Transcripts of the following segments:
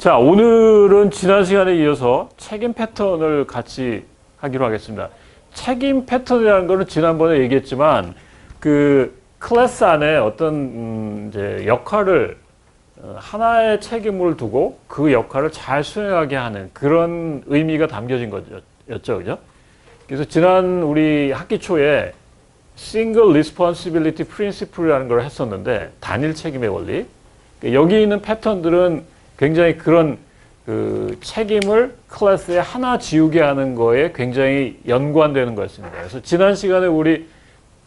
자, 오늘은 지난 시간에 이어서 책임 패턴을 같이 하기로 하겠습니다. 책임 패턴이라는 거는 지난번에 얘기했지만 그 클래스 안에 어떤 이제 역할을 하나의 책임을 두고 그 역할을 잘 수행하게 하는 그런 의미가 담겨진 거였죠, 그죠? 그래서 지난 우리 학기 초에 Single Responsibility Principle이라는 걸 했었는데 단일 책임의 원리. 여기 있는 패턴들은 굉장히 그런 그 책임을 클래스에 하나 지우게 하는 거에 굉장히 연관되는 거였습니다. 그래서 지난 시간에 우리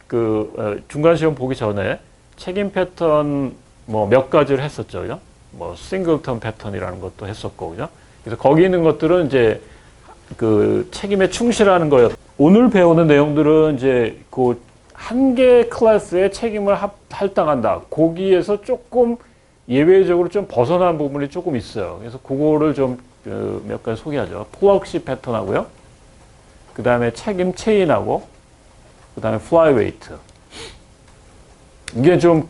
그 중간 시험 보기 전에 책임 패턴 뭐 몇 가지를 했었죠, 그죠? 뭐 싱글턴 패턴이라는 것도 했었고, 그죠? 그래서 거기 있는 것들은 이제 그 책임에 충실하는 거였. 오늘 배우는 내용들은 이제 그 한 개의 클래스에 책임을 할당한다. 거기에서 조금 예외적으로 좀 벗어난 부분이 조금 있어요. 그래서 그거를 좀 몇 가지 소개하죠. 플럭시 패턴하고요. 그 다음에 책임 체인하고, 그 다음에 플라이 웨이트. 이게 좀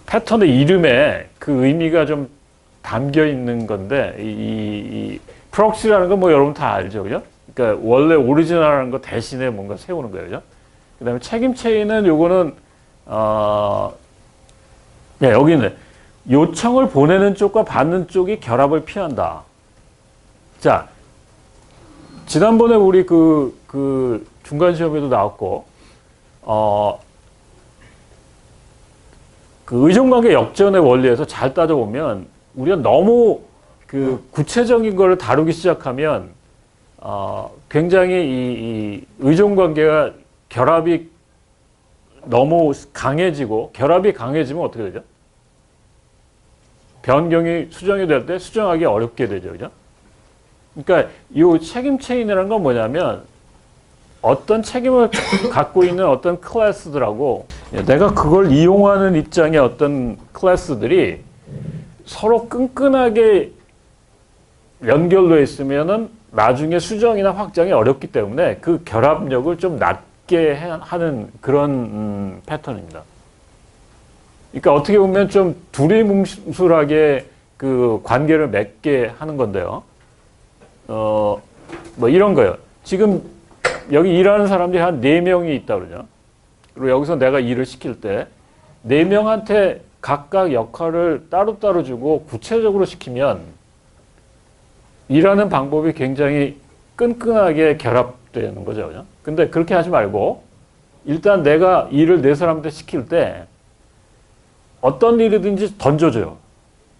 패턴의 이름에 그 의미가 좀 담겨 있는 건데, 이 프록시라는 건 뭐 여러분 다 알죠, 그죠? 그러니까 원래 오리지널한 거 대신에 뭔가 세우는 거예요, 그죠? 그 다음에 책임 체인은 요거는, 네, 여기 있네. 요청을 보내는 쪽과 받는 쪽이 결합을 피한다. 자, 지난번에 우리 그 중간 시험에도 나왔고, 그 의존관계 역전의 원리에서 잘 따져보면 우리가 너무 그 구체적인 거를 다루기 시작하면 굉장히 이 의존관계가 결합이 너무 강해지고 결합이 강해지면 어떻게 되죠? 변경이 수정이 될 때 수정하기 어렵게 되죠, 그죠? 그러니까 이 책임 체인이라는 건 뭐냐면 어떤 책임을 갖고 있는 어떤 클래스들하고 내가 그걸 이용하는 입장의 어떤 클래스들이 서로 끈끈하게 연결되어 있으면은 나중에 수정이나 확장이 어렵기 때문에 그 결합력을 좀 낮게 하는 그런 패턴입니다. 그러니까 어떻게 보면 좀 두리뭉술하게 그 관계를 맺게 하는 건데요. 뭐 이런 거예요. 지금 여기 일하는 사람들이 한 4명이 있다 그러죠. 그리고 여기서 내가 일을 시킬 때 4명한테 각각 역할을 따로따로 주고 구체적으로 시키면 일하는 방법이 굉장히 끈끈하게 결합되는 거죠, 그죠? 근데 그렇게 하지 말고 일단 내가 일을 4사람한테 시킬 때 어떤 일이든지 던져줘요.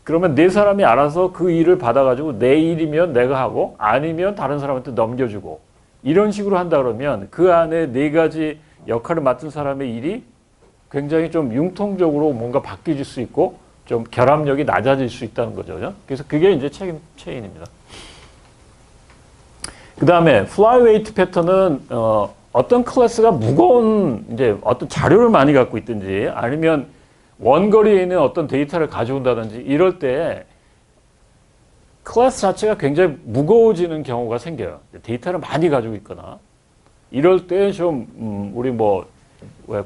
그러면 4사람이 알아서 그 일을 받아가지고 내 일이면 내가 하고 아니면 다른 사람한테 넘겨주고 이런 식으로 한다 그러면 그 안에 4가지 역할을 맡은 사람의 일이 굉장히 좀 융통적으로 뭔가 바뀌어질 수 있고 좀 결합력이 낮아질 수 있다는 거죠, 그죠? 그래서 그게 이제 책임 체인입니다. 그 다음에 플라이 웨이트 패턴은 어떤 클래스가 무거운 이제 어떤 자료를 많이 갖고 있든지 아니면 원거리에 있는 어떤 데이터를 가져온다든지 이럴 때 클래스 자체가 굉장히 무거워지는 경우가 생겨요. 데이터를 많이 가지고 있거나 이럴 때 좀 우리 뭐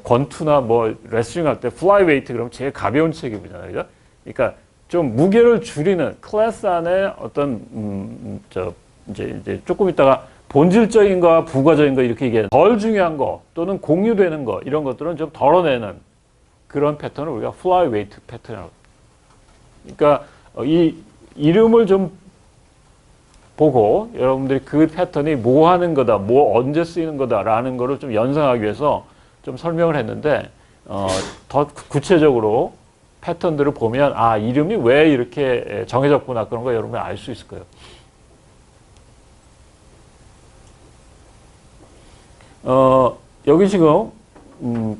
권투나 뭐 레슬링 할 때 플라이 웨이트 그러면 제일 가벼운 체급이잖아요, 그죠? 그러니까 좀 무게를 줄이는 클래스 안에 어떤 이제 조금 있다가 본질적인 거와 부가적인 거 이렇게 얘기해요. 덜 중요한 거 또는 공유되는 거 이런 것들은 좀 덜어내는 그런 패턴을 우리가 플라이 웨이트 패턴이라고. 그러니까 이 이름을 좀 보고 여러분들이 그 패턴이 뭐 하는 거다, 뭐 언제 쓰이는 거다라는 거를 좀 연상하기 위해서 좀 설명을 했는데 더 구체적으로 패턴들을 보면 아 이름이 왜 이렇게 정해졌구나 그런 거 여러분이 알 수 있을 거예요. 여기 지금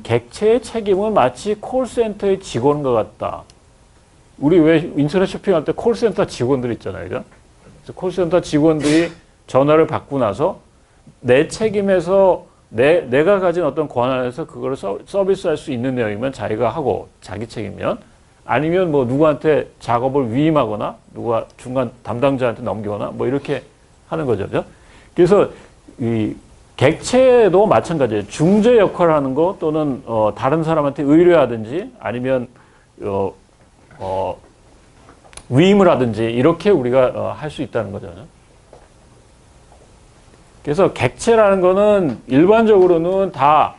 객체의 책임은 마치 콜센터의 직원과 같다. 우리 왜 인터넷 쇼핑할 때 콜센터 직원들 있잖아요, 그죠? 그래서 콜센터 직원들이 전화를 받고 나서 내 책임에서 내가 가진 어떤 권한에서 그거를 서비스할 수 있는 내용이면 자기가 하고 자기 책임이면 아니면 뭐 누구한테 작업을 위임하거나 누가 중간 담당자한테 넘기거나 뭐 이렇게 하는 거죠, 그죠? 그래서 이 객체도 마찬가지예요. 중재 역할을 하는 거 또는 다른 사람한테 의뢰하든지 아니면 위임을 하든지 이렇게 우리가 할 수 있다는 거죠. 그래서 객체라는 거는 일반적으로는 다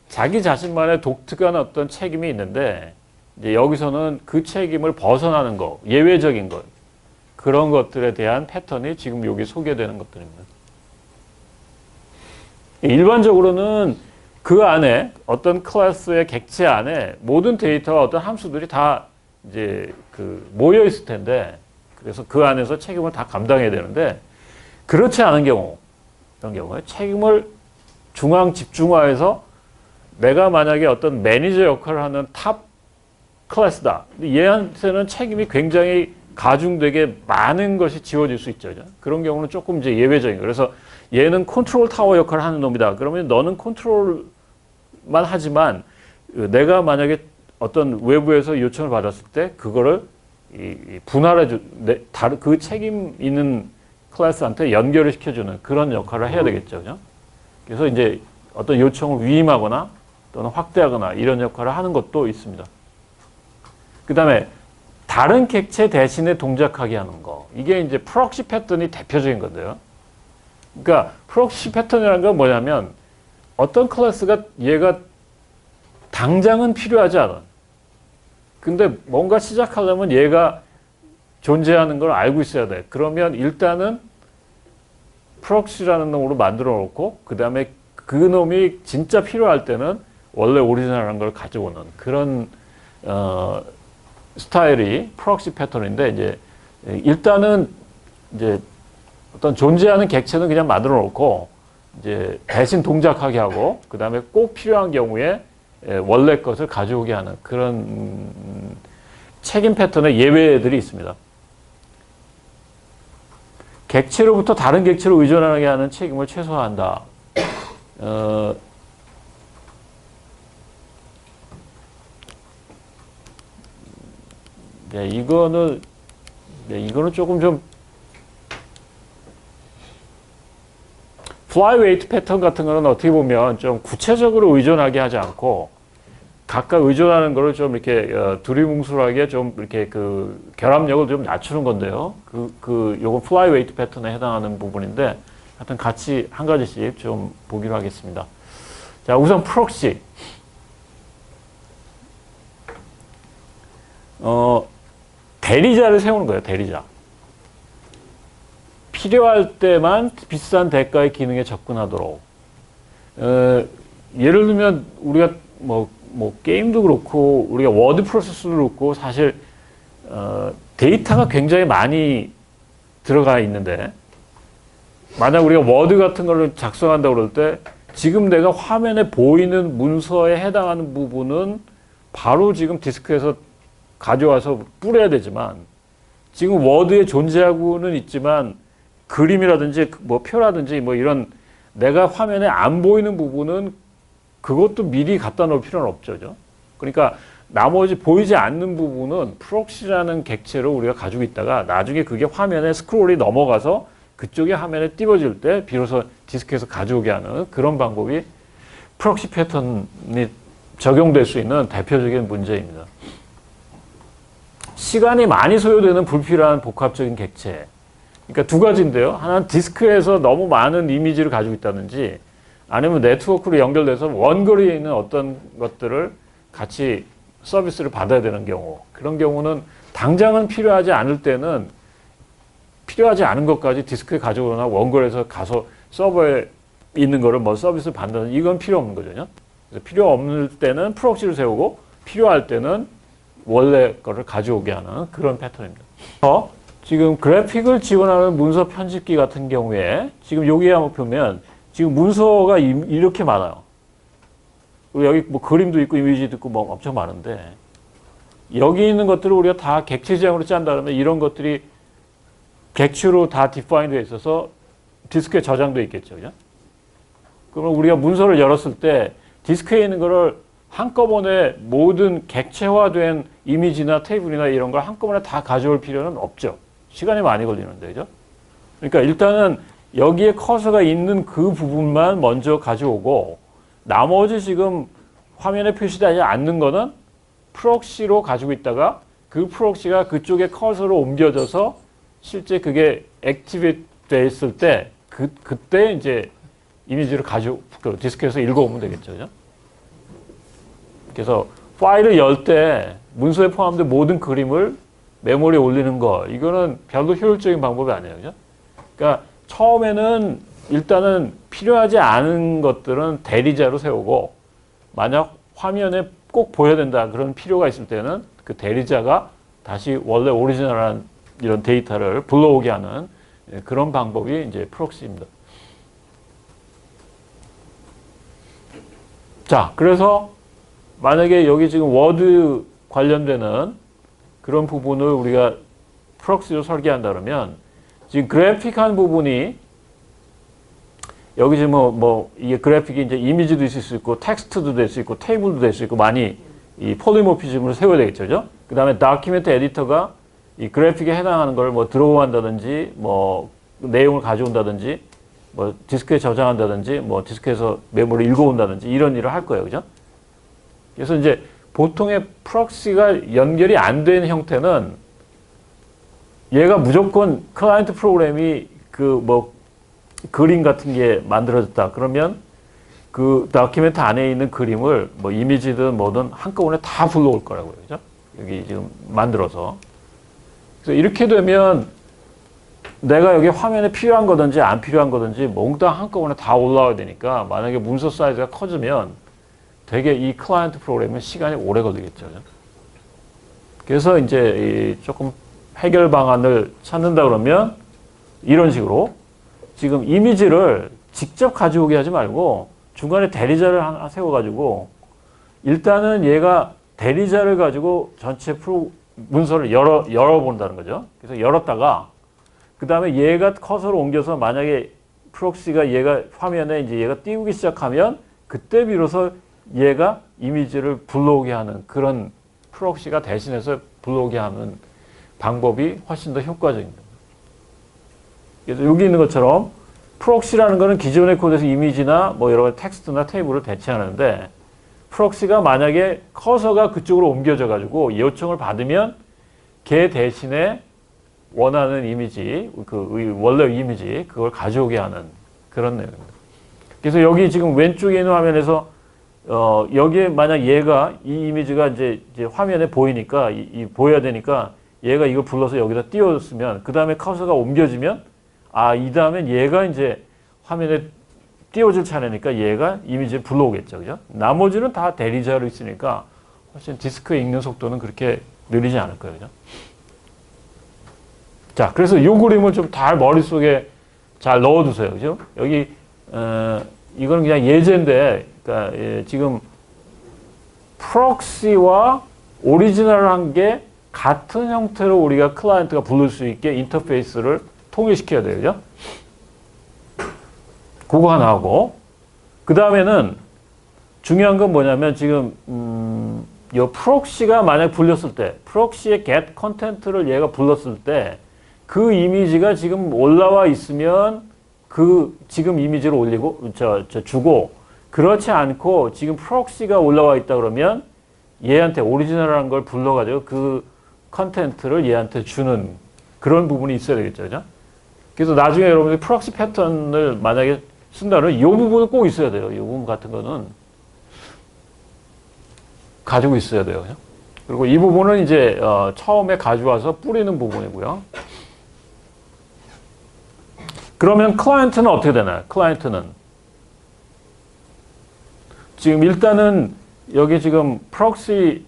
자기 자신만의 독특한 어떤 책임이 있는데 이제 여기서는 그 책임을 벗어나는 거, 예외적인 것, 그런 것들에 대한 패턴이 지금 여기 소개되는 것들입니다. 일반적으로는 그 안에 어떤 클래스의 객체 안에 모든 데이터와 어떤 함수들이 다 이제 모여 있을 텐데 그래서 그 안에서 책임을 다 감당해야 되는데 그렇지 않은 경우 이런 경우에 책임을 중앙 집중화해서 내가 만약에 어떤 매니저 역할을 하는 탑 클래스다. 얘한테는 책임이 굉장히 가중되게 많은 것이 지워질 수 있죠. 그런 경우는 조금 이제 예외적인 거예요. 그래서 얘는 컨트롤 타워 역할을 하는 놈이다. 그러면 너는 컨트롤만 하지만 내가 만약에 어떤 외부에서 요청을 받았을 때 그거를 분할해 그 책임 있는 클래스한테 연결을 시켜주는 그런 역할을 해야 되겠죠. 그죠? 그래서 이제 어떤 요청을 위임하거나 또는 확대하거나 이런 역할을 하는 것도 있습니다. 그 다음에 다른 객체 대신에 동작하게 하는 거. 이게 이제 프록시 패턴이 대표적인 건데요. 그러니까 프록시 패턴이라는 건 뭐냐면 어떤 클래스가 얘가 당장은 필요하지 않아. 근데 뭔가 시작하려면 얘가 존재하는 걸 알고 있어야 돼. 그러면 일단은 프록시라는 놈으로 만들어 놓고 그 다음에 그 놈이 진짜 필요할 때는 원래 오리지널한 걸 가져오는 그런 스타일이 프록시 패턴인데 이제 일단은 이제 어떤 존재하는 객체는 그냥 만들어 놓고 이제 대신 동작하게 하고 그 다음에 꼭 필요한 경우에 원래 것을 가져오게 하는 그런 책임 패턴의 예외들이 있습니다. 객체로부터 다른 객체로 의존하게 하는 책임을 최소화한다. 네, 이거는 조금 좀 플라이 웨이트 패턴 같은 거는 어떻게 보면 좀 구체적으로 의존하게 하지 않고 각각 의존하는 거를 좀 이렇게 두리뭉술하게 좀 이렇게 결합력을 좀 낮추는 건데요. 요건 플라이 웨이트 패턴에 해당하는 부분인데 하여튼 같이 한 가지씩 좀 보기로 하겠습니다. 자, 우선 프록시. 대리자를 세우는 거예요, 대리자. 필요할 때만 비싼 대가의 기능에 접근하도록. 예를 들면, 우리가 게임도 그렇고, 우리가 워드 프로세서도 그렇고, 사실, 데이터가 굉장히 많이 들어가 있는데, 만약 우리가 워드 같은 거를 작성한다고 그럴 때, 지금 내가 화면에 보이는 문서에 해당하는 부분은 바로 지금 디스크에서 가져와서 뿌려야 되지만 지금 워드에 존재하고는 있지만 그림이라든지 표라든지 이런 내가 화면에 안 보이는 부분은 그것도 미리 갖다 놓을 필요는 없죠. 그러니까 나머지 보이지 않는 부분은 프록시라는 객체로 우리가 가지고 있다가 나중에 그게 화면에 스크롤이 넘어가서 그쪽에 화면에 띄워질 때 비로소 디스크에서 가져오게 하는 그런 방법이 프록시 패턴이 적용될 수 있는 대표적인 문제입니다. 시간이 많이 소요되는 불필요한 복합적인 객체. 그러니까 두 가지인데요. 하나는 디스크에서 너무 많은 이미지를 가지고 있다든지 아니면 네트워크로 연결돼서 원거리에 있는 어떤 것들을 같이 서비스를 받아야 되는 경우. 그런 경우는 당장은 필요하지 않을 때는 필요하지 않은 것까지 디스크에 가져오거나 원거리에서 가서 서버에 있는 거를 서비스를 받는 이건 필요 없는 거죠. 그래서 필요 없을 때는 프록시를 세우고 필요할 때는 원래 거를 가져오게 하는 그런 패턴입니다. 지금 그래픽을 지원하는 문서 편집기 같은 경우에 지금 여기에 한번 보면 지금 문서가 이렇게 많아요. 여기 그림도 있고 이미지도 있고 엄청 많은데 여기 있는 것들을 우리가 다 객체 지향으로 짠다면 이런 것들이 객체로 다 디파인되어 있어서 디스크에 저장되어 있겠죠. 그죠? 그러면 우리가 문서를 열었을 때 디스크에 있는 거를 한꺼번에 모든 객체화된 이미지나 테이블이나 이런 걸 한꺼번에 다 가져올 필요는 없죠. 시간이 많이 걸리는데, 그죠? 그러니까 일단은 여기에 커서가 있는 그 부분만 먼저 가져오고 나머지 지금 화면에 표시되지 않는 거는 프록시로 가지고 있다가 그 프록시가 그쪽에 커서로 옮겨져서 실제 그게 액티베이트 됐을 때 그때 이제 이미지를 그 디스크에서 읽어오면 되겠죠. 그죠? 그래서 파일을 열 때 문서에 포함된 모든 그림을 메모리에 올리는 거, 이거는 별로 효율적인 방법이 아니에요. 그죠? 그러니까 처음에는 일단은 필요하지 않은 것들은 대리자로 세우고, 만약 화면에 꼭 보여야 된다 그런 필요가 있을 때는 그 대리자가 다시 원래 오리지널한 이런 데이터를 불러오게 하는 그런 방법이 이제 프록시입니다. 자, 그래서 만약에 여기 지금 워드 관련되는 그런 부분을 우리가 프록시로 설계한다 그러면, 지금 그래픽한 부분이 여기 지금 이게 그래픽이 이제 이미지도 있을 수 있고 텍스트도 될 수 있고 테이블도 될 수 있고 많이 이 폴리모피즘을 세워야 되겠죠. 그 다음에 다큐멘트 에디터가 이 그래픽에 해당하는 걸 뭐 드로우한다든지 뭐 내용을 가져온다든지 뭐 디스크에 저장한다든지 뭐 디스크에서 메모를 읽어온다든지 이런 일을 할 거예요. 그죠? 그래서 이제 보통의 프록시가 연결이 안 된 형태는 얘가 무조건 클라이언트 프로그램이 그 뭐 그림 같은 게 만들어졌다 그러면 그 다큐멘트 안에 있는 그림을 뭐 이미지든 뭐든 한꺼번에 다 불러올 거라고요. 그죠? 여기 지금 만들어서. 그래서 이렇게 되면 내가 여기 화면에 필요한 거든지 안 필요한 거든지 몽땅 한꺼번에 다 올라와야 되니까, 만약에 문서 사이즈가 커지면 되게 이 클라이언트 프로그램은 시간이 오래 걸리겠죠. 그래서 이제 조금 해결 방안을 찾는다 그러면 이런 식으로 지금 이미지를 직접 가져오게 하지 말고 중간에 대리자를 하나 세워가지고 일단은 얘가 대리자를 가지고 전체 문서를 열어본다는 거죠. 그래서 열었다가 그 다음에 얘가 커서로 옮겨서 만약에 프록시가 얘가 화면에 이제 얘가 띄우기 시작하면 그때 비로소 얘가 이미지를 불러오게 하는 그런 프록시가 대신해서 불러오게 하는 방법이 훨씬 더 효과적입니다. 그래서 여기 있는 것처럼 프록시라는 거는 기존의 코드에서 이미지나 뭐 여러 가지 텍스트나 테이블을 대체하는데, 프록시가 만약에 커서가 그쪽으로 옮겨져 가지고 요청을 받으면 걔 대신에 원하는 이미지, 그 원래 이미지 그걸 가져오게 하는 그런 내용입니다. 그래서 여기 지금 왼쪽에 있는 화면에서 여기에 만약 얘가 이 이미지가 이제 화면에 보이니까 보여야 되니까 얘가 이걸 불러서 여기다 띄웠으면 그 다음에 커서가 옮겨지면 이 다음엔 얘가 이제 화면에 띄워질 차례니까 얘가 이미지를 불러오겠죠. 그죠? 나머지는 다 대리자로 있으니까 훨씬 디스크에 읽는 속도는 그렇게 느리지 않을 거예요. 그죠? 자, 그래서 이 그림을 좀 잘 머릿속에 잘 넣어두세요. 그죠? 여기, 이거는 그냥 예제인데, 그러니까 지금 프록시와 오리지널한 게 같은 형태로 우리가 클라이언트가 부를 수 있게 인터페이스를 통일시켜야 돼요. 그죠? 그거 하나 하고, 그 다음에는 중요한 건 뭐냐면 지금 이 프록시가 만약 불렸을 때, 프록시의 get 컨텐트를 얘가 불렀을 때 그 이미지가 지금 올라와 있으면 그 지금 이미지를 올리고 주고, 그렇지 않고 지금 프록시가 올라와 있다 그러면 얘한테 오리지널한 걸 불러가지고 그 컨텐트를 얘한테 주는 그런 부분이 있어야 되겠죠. 그죠? 그래서 나중에 여러분들이 프록시 패턴을 만약에 쓴다면 이 부분은 꼭 있어야 돼요. 이 부분 같은 거는 가지고 있어야 돼요. 그죠? 그리고 이 부분은 이제 처음에 가져와서 뿌리는 부분이고요. 그러면 클라이언트는 어떻게 되나요? 클라이언트는 지금 일단은 여기 지금 프록시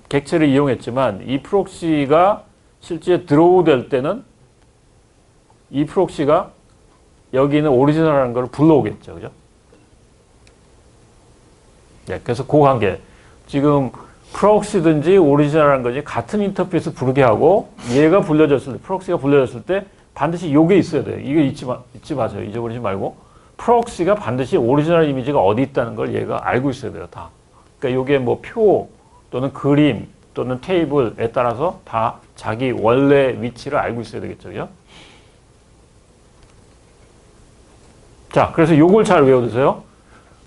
객체를 이용했지만 이 프록시가 실제 드로우 될 때는 이 프록시가 여기 있는 오리지널한 걸 불러오겠죠. 그죠? 네, 그래서 그 관계. 지금 프록시든지 오리지널한 거지 같은 인터페이스 부르게 하고 얘가 불려졌을 때, 프록시가 불려졌을 때 반드시 요게 있어야 돼요. 이거 잊지 마세요. 잊어버리지 말고. 프록시가 반드시 오리지널 이미지가 어디 있다는 걸 얘가 알고 있어야 돼요. 다. 그러니까 요게 뭐 표 또는 그림 또는 테이블에 따라서 다 자기 원래 위치를 알고 있어야 되겠죠. 그죠? 자, 그래서 요걸 잘 외워두세요.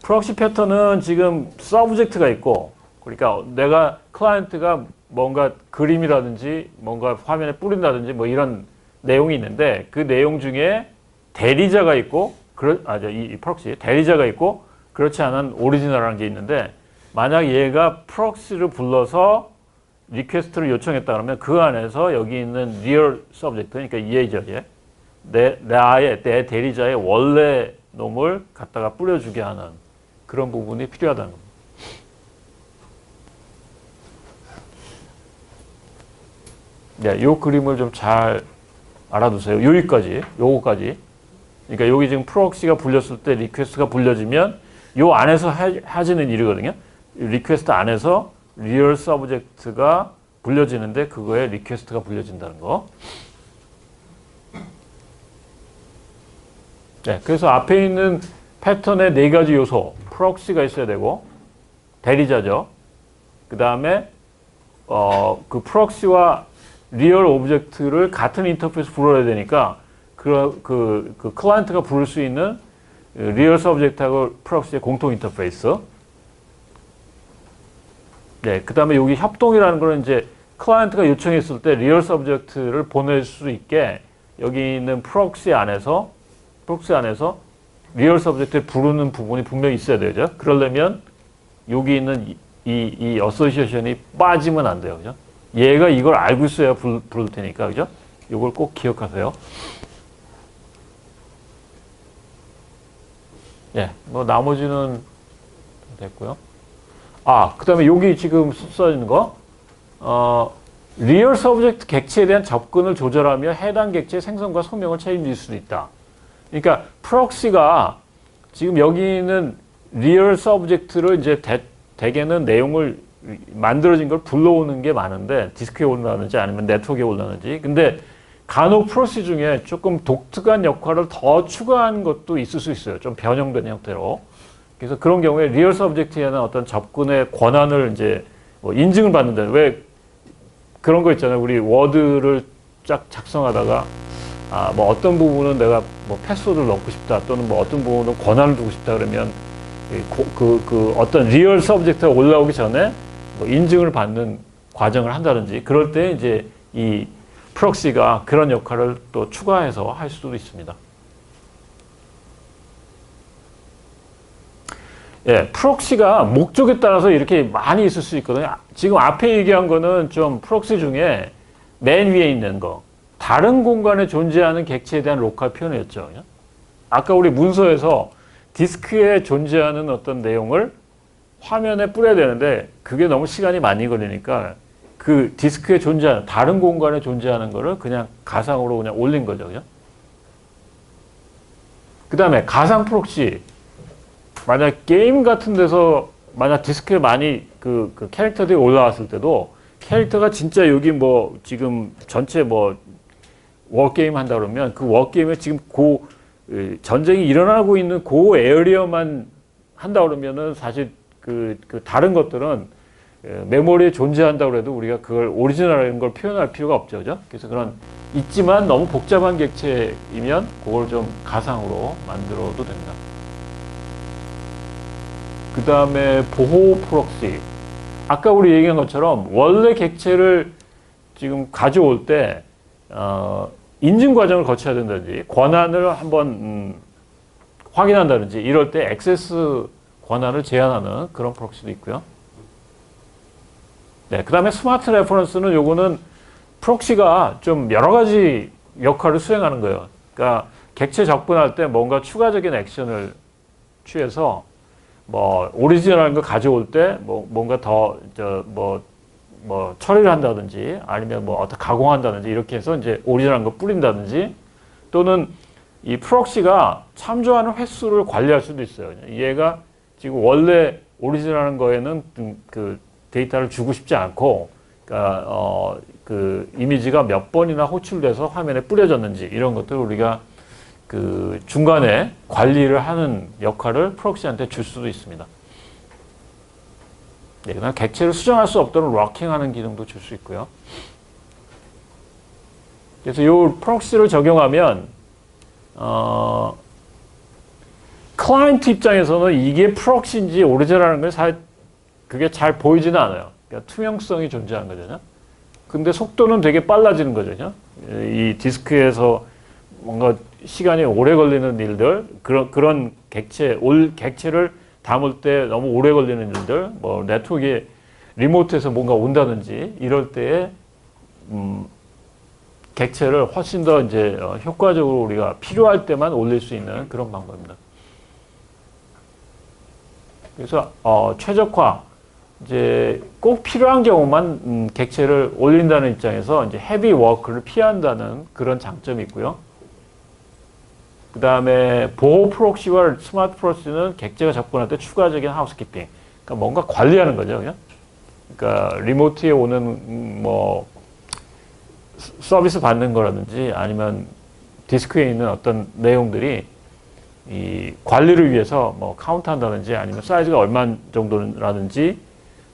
프록시 패턴은 지금 서브젝트가 있고, 그러니까 내가 클라이언트가 뭔가 그림이라든지 뭔가 화면에 뿌린다든지 뭐 이런 내용이 있는데 그 내용 중에 대리자가 있고 이 프록시 대리자가 있고 그렇지 않은 오리지널이라는 게 있는데 만약 얘가 프록시를 불러서 리퀘스트를 요청했다 그러면 그 안에서 여기 있는 리얼 서브젝트 그러니까 얘죠. 얘. 내 대리자의 원래 놈을 갖다가 뿌려주게 하는 그런 부분이 필요하다는 겁니다. 네, 요 그림을 좀 잘 알아두세요. 요거까지. 그러니까 여기 지금 프록시가 불렸을 때 리퀘스트가 불려지면 요 안에서 하지는 일이거든요. 리퀘스트 안에서 리얼 서브젝트가 불려지는데 그거에 리퀘스트가 불려진다는 거. 네, 그래서 앞에 있는 패턴의 네 가지 요소, 프록시가 있어야 되고 대리자죠. 그 다음에 그 프록시와 리얼 오브젝트를 같은 인터페이스 불러야 되니까 그 클라이언트가 부를 수 있는 리얼 서브젝트하고 프록시의 공통 인터페이스. 네, 그 다음에 여기 협동이라는 거는 이제 클라이언트가 요청했을 때 리얼 서브젝트를 보낼 수 있게 여기 있는 프록시 안에서 리얼 서브젝트를 부르는 부분이 분명히 있어야 되죠. 그러려면 여기 있는 이 어소시에이션이 빠지면 안 돼요. 그죠? 얘가 이걸 알고 있어야 부를 테니까. 그죠? 이걸 꼭 기억하세요. 예, 뭐 나머지는 됐고요. 그 다음에 여기 지금 써있는 거, 리얼 서브젝트 객체에 대한 접근을 조절하며 해당 객체의 생성과 소명을 책임질 수도 있다. 그러니까 프록시가 지금 여기 있는 리얼 서브젝트를 이제 대개는 내용을 만들어진 걸 불러오는 게 많은데 디스크에 올라가는지 아니면 네트워크에 올라가는지. 근데 간혹 프록시 중에 조금 독특한 역할을 더 추가한 것도 있을 수 있어요. 좀 변형된 형태로. 그래서 그런 경우에 리얼 서브젝트에는 어떤 접근의 권한을 이제 뭐 인증을 받는다. 왜 그런 거 있잖아요. 우리 워드를 쫙 작성하다가 뭐 어떤 부분은 내가 뭐 패스워드를 넣고 싶다 또는 뭐 어떤 부분은 권한을 두고 싶다 그러면 그 어떤 리얼 서브젝트가 올라오기 전에 뭐 인증을 받는 과정을 한다든지 그럴 때 이제 이 프록시가 그런 역할을 또 추가해서 할 수도 있습니다. 예, 프록시가 목적에 따라서 이렇게 많이 있을 수 있거든요. 지금 앞에 얘기한 거는 좀 프록시 중에 맨 위에 있는 거. 다른 공간에 존재하는 객체에 대한 로컬 표현이었죠. 아까 우리 문서에서 디스크에 존재하는 어떤 내용을 화면에 뿌려야 되는데 그게 너무 시간이 많이 걸리니까 그 디스크에 존재하는 다른 공간에 존재하는 거를 그냥 가상으로 그냥 올린 거죠. 그죠? 그 다음에 가상 프록시. 만약 게임 같은 데서 만약 디스크에 많이 그 캐릭터들이 올라왔을 때도 캐릭터가 진짜 여기 뭐 지금 전체 뭐 워게임 한다 그러면 그 워게임에 지금 전쟁이 일어나고 있는 그 에어리어만 한다 그러면은 사실 그 다른 것들은 메모리에 존재한다고 해도 우리가 그걸 오리지널인 걸 표현할 필요가 없죠. 그죠? 그래서 그런 있지만 너무 복잡한 객체이면 그걸 좀 가상으로 만들어도 됩니다. 그 다음에 보호 프록시. 아까 우리 얘기한 것처럼 원래 객체를 지금 가져올 때 인증 과정을 거쳐야 된다든지 권한을 한번 확인한다든지 이럴 때 액세스 권한을 제한하는 그런 프록시도 있고요. 네, 그 다음에 스마트 레퍼런스는 요거는 프록시가 좀 여러 가지 역할을 수행하는 거예요. 그러니까 객체 접근할 때 뭔가 추가적인 액션을 취해서 뭐 오리지널한 거 가져올 때 뭐 뭔가 더 뭐 처리를 한다든지 아니면 뭐 어떻게 가공한다든지 이렇게 해서 이제 오리지널한 거 뿌린다든지 또는 이 프록시가 참조하는 횟수를 관리할 수도 있어요. 얘가 지금 원래 오리지널한 거에는 그 데이터를 주고 싶지 않고 그러니까 그 이미지가 몇 번이나 호출돼서 화면에 뿌려졌는지 이런 것들을 우리가 그 중간에 관리를 하는 역할을 프록시한테 줄 수도 있습니다. 네, 그다음 객체를 수정할 수 없도록 락킹하는 기능도 줄 수 있고요. 그래서 이 프록시를 적용하면 클라이언트 입장에서는 이게 프록시인지 오리지널한 걸 그게 잘 보이지는 않아요. 그러니까 투명성이 존재하는 거잖아요. 근데 속도는 되게 빨라지는 거죠. 이 디스크에서 뭔가 시간이 오래 걸리는 일들, 그런 객체를 담을 때 너무 오래 걸리는 일들, 뭐 네트워크에 리모트에서 뭔가 온다든지 이럴 때에 객체를 훨씬 더 이제 효과적으로 우리가 필요할 때만 올릴 수 있는 그런 방법입니다. 그래서 최적화, 이제 꼭 필요한 경우만 객체를 올린다는 입장에서 이제 헤비 워크를 피한다는 그런 장점이 있고요. 그 다음에 보호 프록시와 스마트 프록시는 객체가 접근할 때 추가적인 하우스키핑, 그러니까 뭔가 관리하는 거죠, 그냥. 그러니까 리모트에 오는 뭐 서비스 받는 거라든지 아니면 디스크에 있는 어떤 내용들이 이 관리를 위해서 뭐 카운트한다든지 아니면 사이즈가 얼마 정도라든지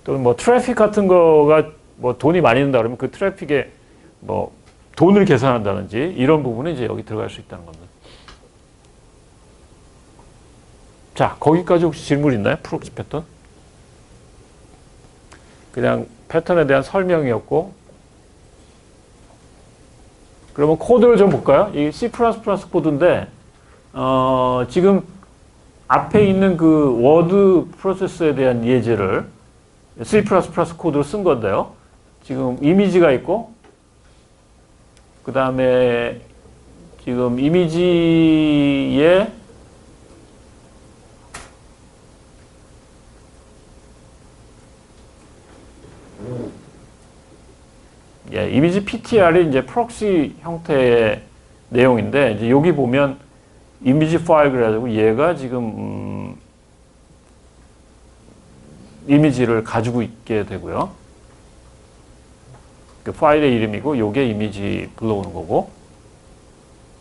또는 뭐 트래픽 같은 거가 뭐 돈이 많이 든다 그러면 그 트래픽에 뭐 돈을 계산한다든지 이런 부분이 이제 여기 들어갈 수 있다는 겁니다. 자, 거기까지 혹시 질문 있나요? 프록시 패턴? 그냥 패턴에 대한 설명이었고, 그러면 코드를 좀 볼까요? 이 C++ 코드인데 지금 앞에 있는 그 워드 프로세서에 대한 예제를 C++ 코드로 쓴 건데요. 지금 이미지가 있고, 그 다음에 지금 이미지에 이미지 PTR이 이제 프록시 형태의 내용인데, 이제 여기 보면 이미지 파일 그래가지고 얘가 지금 이미지를 가지고 있게 되고요. 그 파일의 이름이고, 요게 이미지 불러오는 거고.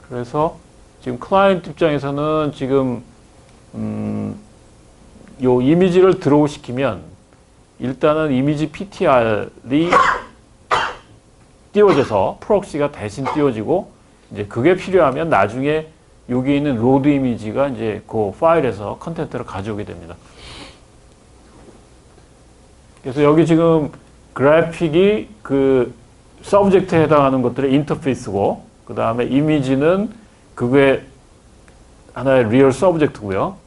그래서 지금 클라이언트 입장에서는 지금 요 이미지를 드로우 시키면 일단은 이미지 PTR이 띄워져서 프록시가 대신 띄워지고, 이제 그게 필요하면 나중에 여기 있는 로드 이미지가 이제 그 파일에서 컨텐츠를 가져오게 됩니다. 그래서 여기 지금 그래픽이 그 서브젝트에 해당하는 것들의 인터페이스고, 그 다음에 이미지는 그게 하나의 리얼 서브젝트고요.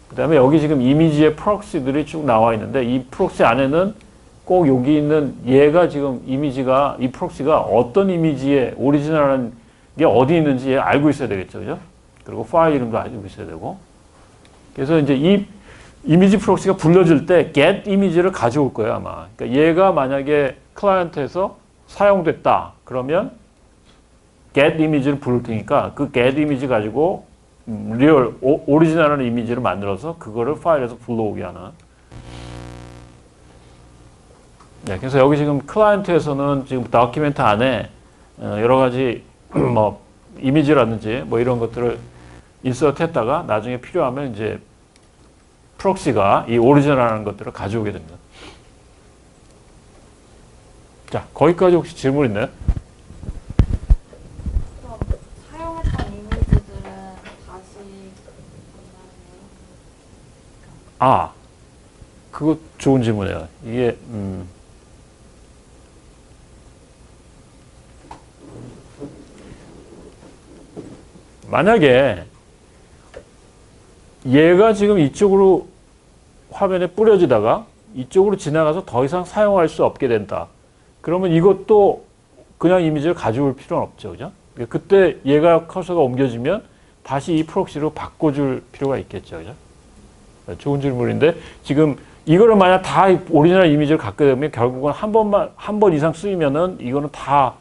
그 다음에 여기 지금 이미지의 프록시들이 쭉 나와 있는데, 이 프록시 안에는 꼭 여기 있는 얘가 지금 이미지가, 이 프록시가 어떤 이미지에 오리지널한 게 어디 있는지 알고 있어야 되겠죠. 그죠? 그리고 파일 이름도 알고 있어야 되고. 그래서 이제 이 이미지 프록시가 불러줄 때 get 이미지를 가져올 거예요, 아마. 그러니까 얘가 만약에 클라이언트에서 사용됐다. 그러면 get 이미지를 부를 테니까 그 get 이미지 가지고 리얼, 오리지널한 이미지를 만들어서 그거를 파일에서 불러오게 하는. 네, 그래서 여기 지금 클라이언트에서는 지금 다큐멘트 안에 여러 가지 뭐 이미지라든지 뭐 이런 것들을 인서트 했다가 나중에 필요하면 이제 프록시가 이 오리지널한 것들을 가져오게 됩니다. 자, 거기까지 혹시 질문 있나요? 그럼 사용했던 이미지들은 다시 아, 그거 좋은 질문이에요. 이게 만약에 얘가 지금 이쪽으로 화면에 뿌려지다가 이쪽으로 지나가서 더 이상 사용할 수 없게 된다. 그러면 이것도 그냥 이미지를 가져올 필요는 없죠. 그죠? 그때 얘가 커서가 옮겨지면 다시 이 프록시로 바꿔줄 필요가 있겠죠. 그죠? 좋은 질문인데, 지금 이거를 만약 다 오리지널 이미지를 갖게 되면 결국은 한 번 이상 쓰이면은 이거는 다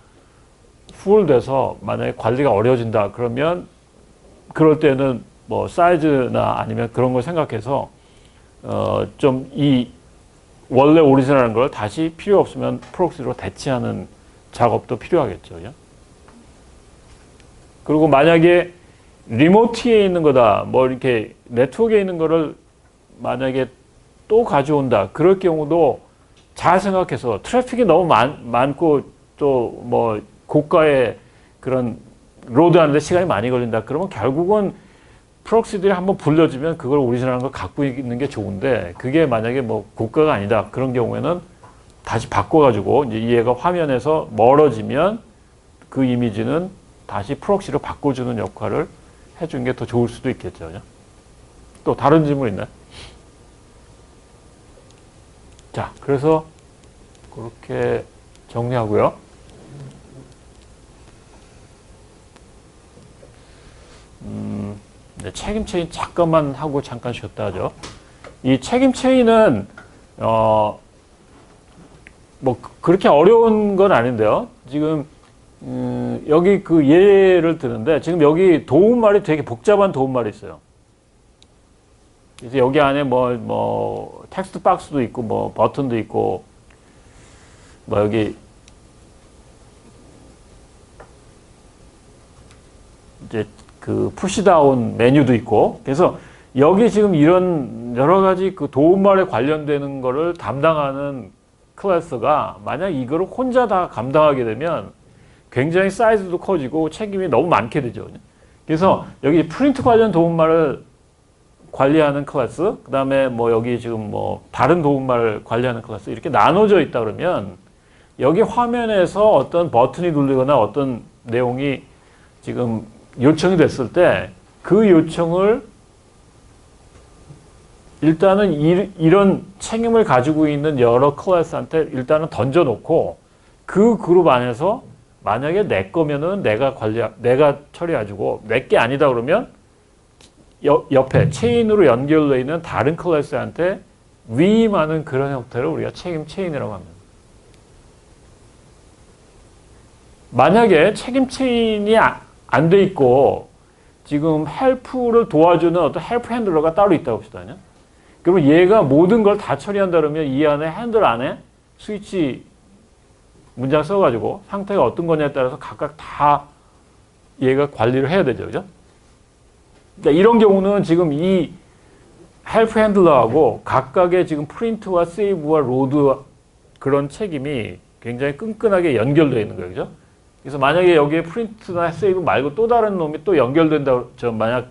풀돼서 만약에 관리가 어려워진다. 그러면 그럴 때는 뭐 사이즈나 아니면 그런 걸 생각해서 좀 이 원래 오리지널한 걸 다시 필요 없으면 프록시로 대체하는 작업도 필요하겠죠. 그죠? 그리고 만약에 리모트에 있는 거다, 뭐 이렇게 네트워크에 있는 거를 만약에 또 가져온다. 그럴 경우도 잘 생각해서 트래픽이 너무 많고 또 뭐 고가의 그런 로드하는데 시간이 많이 걸린다. 그러면 결국은 프록시들이 한번 불려주면 그걸 오리지널한 걸 갖고 있는 게 좋은데 그게 만약에 뭐 고가가 아니다 그런 경우에는 다시 바꿔가지고 이제 얘가 화면에서 멀어지면 그 이미지는 다시 프록시로 바꿔주는 역할을 해주는 게 더 좋을 수도 있겠죠. 그죠? 또 다른 질문 있나요? 자, 그래서 그렇게 정리하고요. 네, 책임 체인 잠깐만 하고 잠깐 쉬었다 하죠. 이 책임 체인은 뭐 그렇게 어려운 건 아닌데요. 지금 여기 그 예를 드는데 지금 여기 도움말이 되게 복잡한 도움말이 있어요. 그래서 여기 안에 뭐 텍스트 박스도 있고 뭐 버튼도 있고 뭐 여기 이제 그 푸시다운 메뉴도 있고 그래서 여기 지금 이런 여러 가지 그 도움말에 관련되는 거를 담당하는 클래스가 만약 이거를 혼자 다 감당하게 되면 굉장히 사이즈도 커지고 책임이 너무 많게 되죠. 그래서 여기 프린트 관련 도움말을 관리하는 클래스, 그 다음에 뭐 여기 지금 뭐 다른 도움말을 관리하는 클래스 이렇게 나눠져 있다 그러면 여기 화면에서 어떤 버튼이 눌리거나 어떤 내용이 지금 요청이 됐을 때 그 요청을 일단은 이런 책임을 가지고 있는 여러 클래스한테 일단은 던져놓고 그 그룹 안에서 만약에 내 거면은 내가 처리해주고 내 게 아니다 그러면 옆에 체인으로 연결되어 있는 다른 클래스한테 위임하는 그런 형태를 우리가 책임 체인이라고 합니다. 만약에 책임 체인이 안 돼 있고 지금 헬프를 도와주는 어떤 헬프 핸들러가 따로 있다고 합시다. 그러면 얘가 모든 걸 다 처리한다 그러면 이 안에 핸들 안에 스위치 문장 써가지고 상태가 어떤 거냐에 따라서 각각 다 얘가 관리를 해야 되죠. 그죠? 그러니까 이런 경우는 지금 이 헬프 핸들러하고 각각의 지금 프린트와 세이브와 로드 그런 책임이 굉장히 끈끈하게 연결되어 있는 거예요. 그죠? 그래서 만약에 여기에 프린트나 세이브 말고 또 다른 놈이 또 연결된다, 만약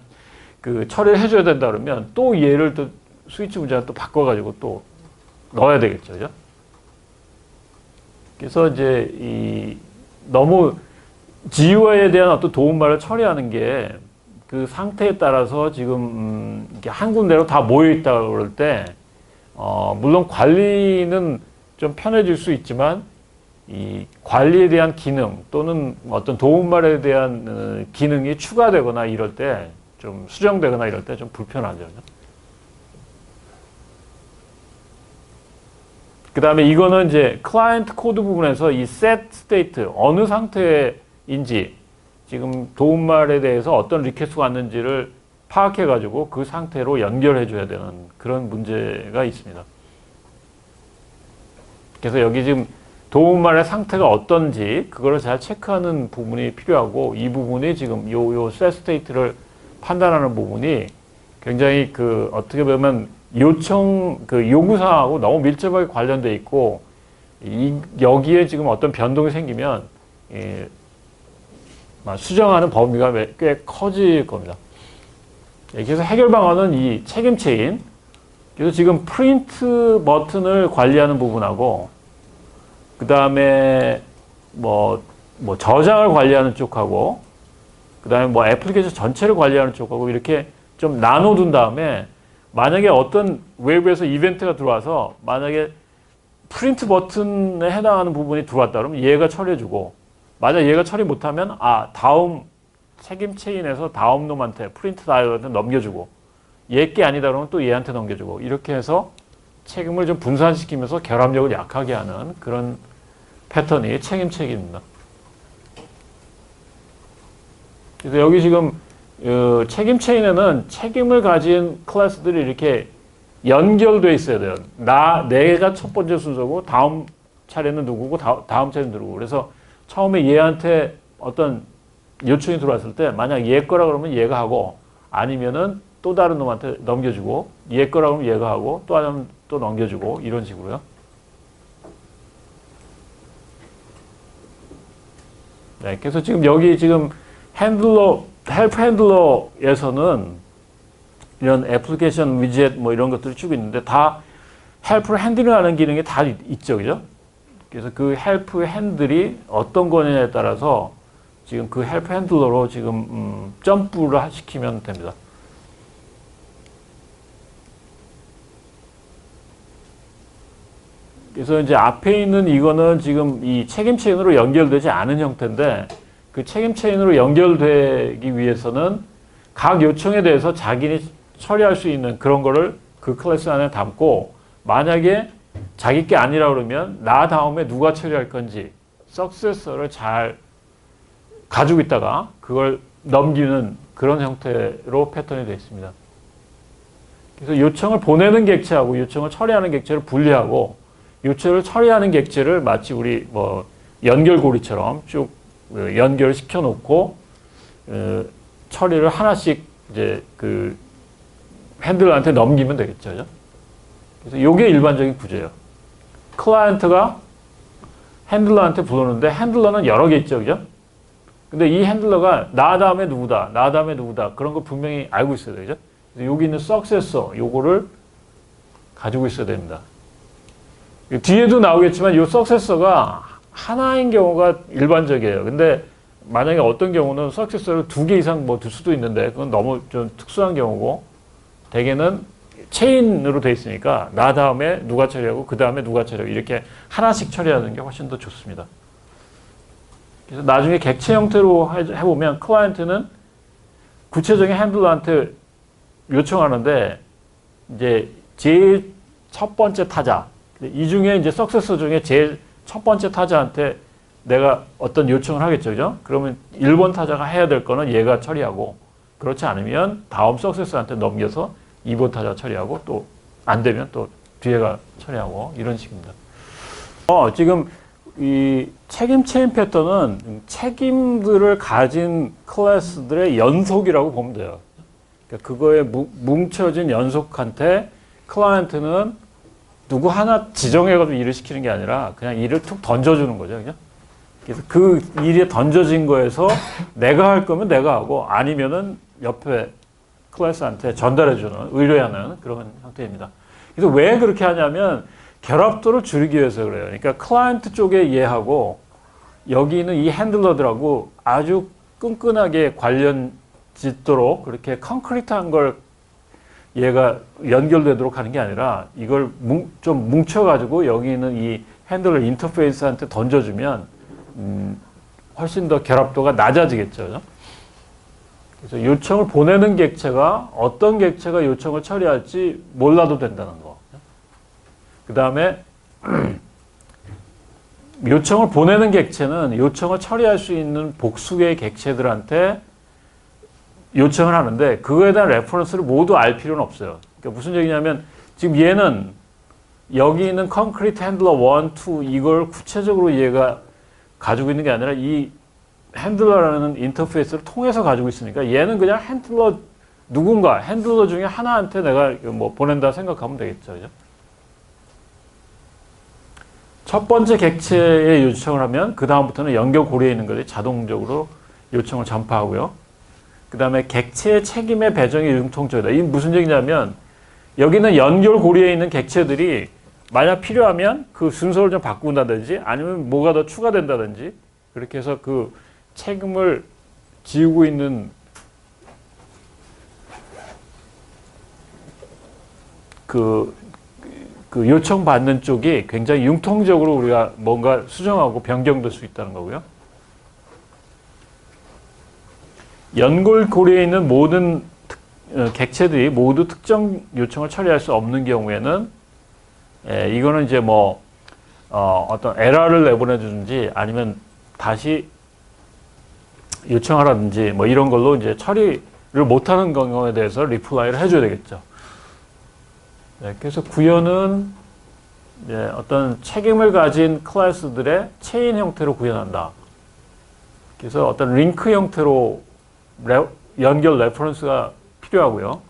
그 처리를 해줘야 된다 그러면 또 얘를 또 스위치 문장을 또 바꿔가지고 또 넣어야 되겠죠. 그죠? 그래서 이제 너무 GUI에 대한 어떤 도움말을 처리하는 게 그 상태에 따라서 지금 이렇게 한 군데로 다 모여 있다 그럴 때 물론 관리는 좀 편해질 수 있지만 이 관리에 대한 기능 또는 어떤 도움말에 대한 기능이 추가되거나 이럴 때 좀 수정되거나 이럴 때 좀 불편하죠. 그 다음에 이거는 이제 클라이언트 코드 부분에서 이 set state 어느 상태인지 지금 도움말에 대해서 어떤 리퀘스트가 왔는지를 파악해 가지고 그 상태로 연결해 줘야 되는 그런 문제가 있습니다. 그래서 여기 지금 도움말의 상태가 어떤지 그거를 잘 체크하는 부분이 필요하고 이 부분이 지금 요 set state를 판단하는 부분이 굉장히 그 어떻게 보면 요구사항하고 너무 밀접하게 관련돼 있고 여기에 지금 어떤 변동이 생기면 수정하는 범위가 꽤 커질 겁니다. 그래서 해결 방안은 이 책임 체인. 그래서 지금 프린트 버튼을 관리하는 부분하고 그 다음에 뭐 저장을 관리하는 쪽하고 그 다음에 뭐 애플리케이션 전체를 관리하는 쪽하고 이렇게 좀 나눠둔 다음에 만약에 어떤 웹에서 이벤트가 들어와서 만약에 프린트 버튼에 해당하는 부분이 들어왔다 그러면 얘가 처리해주고 만약 얘가 처리 못하면 다음 책임 체인에서 다음 놈한테 프린트 다이어한테 넘겨주고 얘 게 아니다 그러면 또 얘한테 넘겨주고 이렇게 해서 책임을 좀 분산시키면서 결합력을 약하게 하는 그런 패턴이 책임 체계입니다. 그래서 여기 지금 책임 체인에는 책임을 가진 클래스들이 이렇게 연결돼 있어야 돼요. 내가 첫 번째 순서고 다음 차례는 누구고 다음 차례는 누구고 그래서 처음에 얘한테 어떤 요청이 들어왔을 때 만약 얘 거라 그러면 얘가 하고 아니면은 또 다른 놈한테 넘겨주고 얘 거라 그러면 얘가 하고 또 하면 또 넘겨주고 이런 식으로요. 네, 그래서 지금 여기 지금 헬프 핸들러에서는 이런 애플리케이션 위젯 뭐 이런 것들이 쭉 있는데 다 헬프를 핸들링하는 기능이 다 있죠, 그죠? 그래서 그 헬프 핸들이 어떤 거냐에 따라서 지금 그 헬프 핸들러로 지금 점프를 시키면 됩니다. 그래서 이제 앞에 있는 이거는 지금 이 책임 체인으로 연결되지 않은 형태인데 그 책임 체인으로 연결되기 위해서는 각 요청에 대해서 자기네 처리할 수 있는 그런 거를 그 클래스 안에 담고 만약에 자기 게 아니라 그러면 나 다음에 누가 처리할 건지 석세서를 잘 가지고 있다가 그걸 넘기는 그런 형태로 패턴이 되어 있습니다. 그래서 요청을 보내는 객체하고 요청을 처리하는 객체를 분리하고 요청을 처리하는 객체를 마치 우리 뭐 연결고리처럼 쭉 연결시켜 놓고 처리를 하나씩 이제 그 핸들러한테 넘기면 되겠죠. 그래서 이게 일반적인 구조예요. 클라이언트가 핸들러한테 부르는데 핸들러는 여러 개 있죠, 그죠? 근데 이 핸들러가 나 다음에 누구다, 나 다음에 누구다 그런 거 분명히 알고 있어야 되죠. 그래서 여기 있는 석세서 요거를 가지고 있어야 됩니다. 뒤에도 나오겠지만 이 석세서가 하나인 경우가 일반적이에요. 근데 만약에 어떤 경우는 석세서를 2개 이상 뭐 둘 수도 있는데 그건 너무 좀 특수한 경우고 대개는 체인으로 돼 있으니까 나 다음에 누가 처리하고 그 다음에 누가 처리하고 이렇게 하나씩 처리하는 게 훨씬 더 좋습니다. 그래서 나중에 객체 형태로 해보면 클라이언트는 구체적인 핸들러한테 요청하는데 이제 제일 첫 번째 타자 이 중에 이제 석세서 중에 제일 첫 번째 타자한테 내가 어떤 요청을 하겠죠, 그죠? 그러면 1번 타자가 해야 될 거는 얘가 처리하고 그렇지 않으면 다음 석세서한테 넘겨서 2번 타자 처리하고 또 안 되면 또 뒤에가 처리하고 이런 식입니다. 지금 이 책임 체인 패턴은 책임들을 가진 클래스들의 연속이라고 보면 돼요. 그러니까 그거에 뭉쳐진 연속한테 클라이언트는 누구 하나 지정해가지고 일을 시키는 게 아니라 그냥 일을 툭 던져주는 거죠. 그죠? 그래서 그 일에 던져진 거에서 내가 할 거면 내가 하고 아니면은 옆에 클래스한테 전달해주는, 의뢰하는 그런 형태입니다. 그래서 왜 그렇게 하냐면 결합도를 줄이기 위해서 그래요. 그러니까 클라이언트 쪽에 이해하고 여기 있는 이 핸들러들하고 아주 끈끈하게 관련 짓도록 그렇게 콘크리트한 걸 얘가 연결되도록 하는 게 아니라 이걸 좀 뭉쳐가지고 여기 있는 이 핸들러 인터페이스한테 던져주면 훨씬 더 결합도가 낮아지겠죠. 그래서 요청을 보내는 객체가 어떤 객체가 요청을 처리할지 몰라도 된다는 거. 그 다음에 요청을 보내는 객체는 요청을 처리할 수 있는 복수의 객체들한테 요청을 하는데 그거에 대한 레퍼런스를 모두 알 필요는 없어요. 그러니까 무슨 얘기냐면 지금 얘는 여기 있는 콘크리트 핸들러 1, 2 이걸 구체적으로 얘가 가지고 있는 게 아니라 이 핸들러라는 인터페이스를 통해서 가지고 있으니까 얘는 그냥 핸들러 누군가 핸들러 중에 하나한테 내가 뭐 보낸다 생각하면 되겠죠. 그죠? 첫 번째 객체에 요청을 하면 그 다음부터는 연결 고리에 있는 것이 자동적으로 요청을 전파하고요. 그 다음에 객체의 책임의 배정이 융통적이다. 이게 무슨 얘기냐면 여기는 연결 고리에 있는 객체들이 만약 필요하면 그 순서를 좀 바꾼다든지 아니면 뭐가 더 추가된다든지 그렇게 해서 그 책임을 지우고 있는 그 요청받는 쪽이 굉장히 융통적으로 우리가 뭔가 수정하고 변경될 수 있다는 거고요. 연결 고리에 있는 모든 객체들이 모두 특정 요청을 처리할 수 없는 경우에는 이거는 이제 뭐 어떤 에러를 내보내주든지 아니면 다시 요청하라든지 뭐 이런 걸로 이제 처리를 못하는 경우에 대해서 리플라이를 해줘야 되겠죠. 네, 그래서 구현은 어떤 책임을 가진 클래스들의 체인 형태로 구현한다. 그래서 어떤 링크 형태로 연결 레퍼런스가 필요하고요.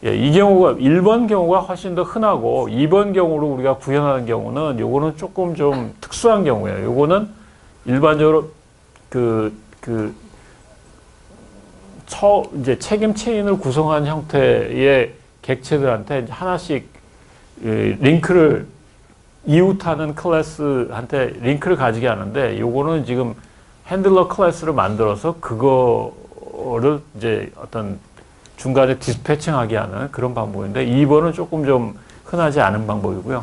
이 경우가 1번 경우가 훨씬 더 흔하고 2번 경우로 우리가 구현하는 경우는 요거는 조금 좀 특수한 경우예요. 요거는 일반적으로 이제 책임 체인을 구성한 형태의 객체들한테 이제 하나씩 링크를 이웃하는 클래스한테 링크를 가지게 하는데, 요거는 지금 핸들러 클래스를 만들어서 그거를 이제 어떤 중간에 디스패칭하게 하는 그런 방법인데, 2번은 조금 좀 흔하지 않은 방법이고요.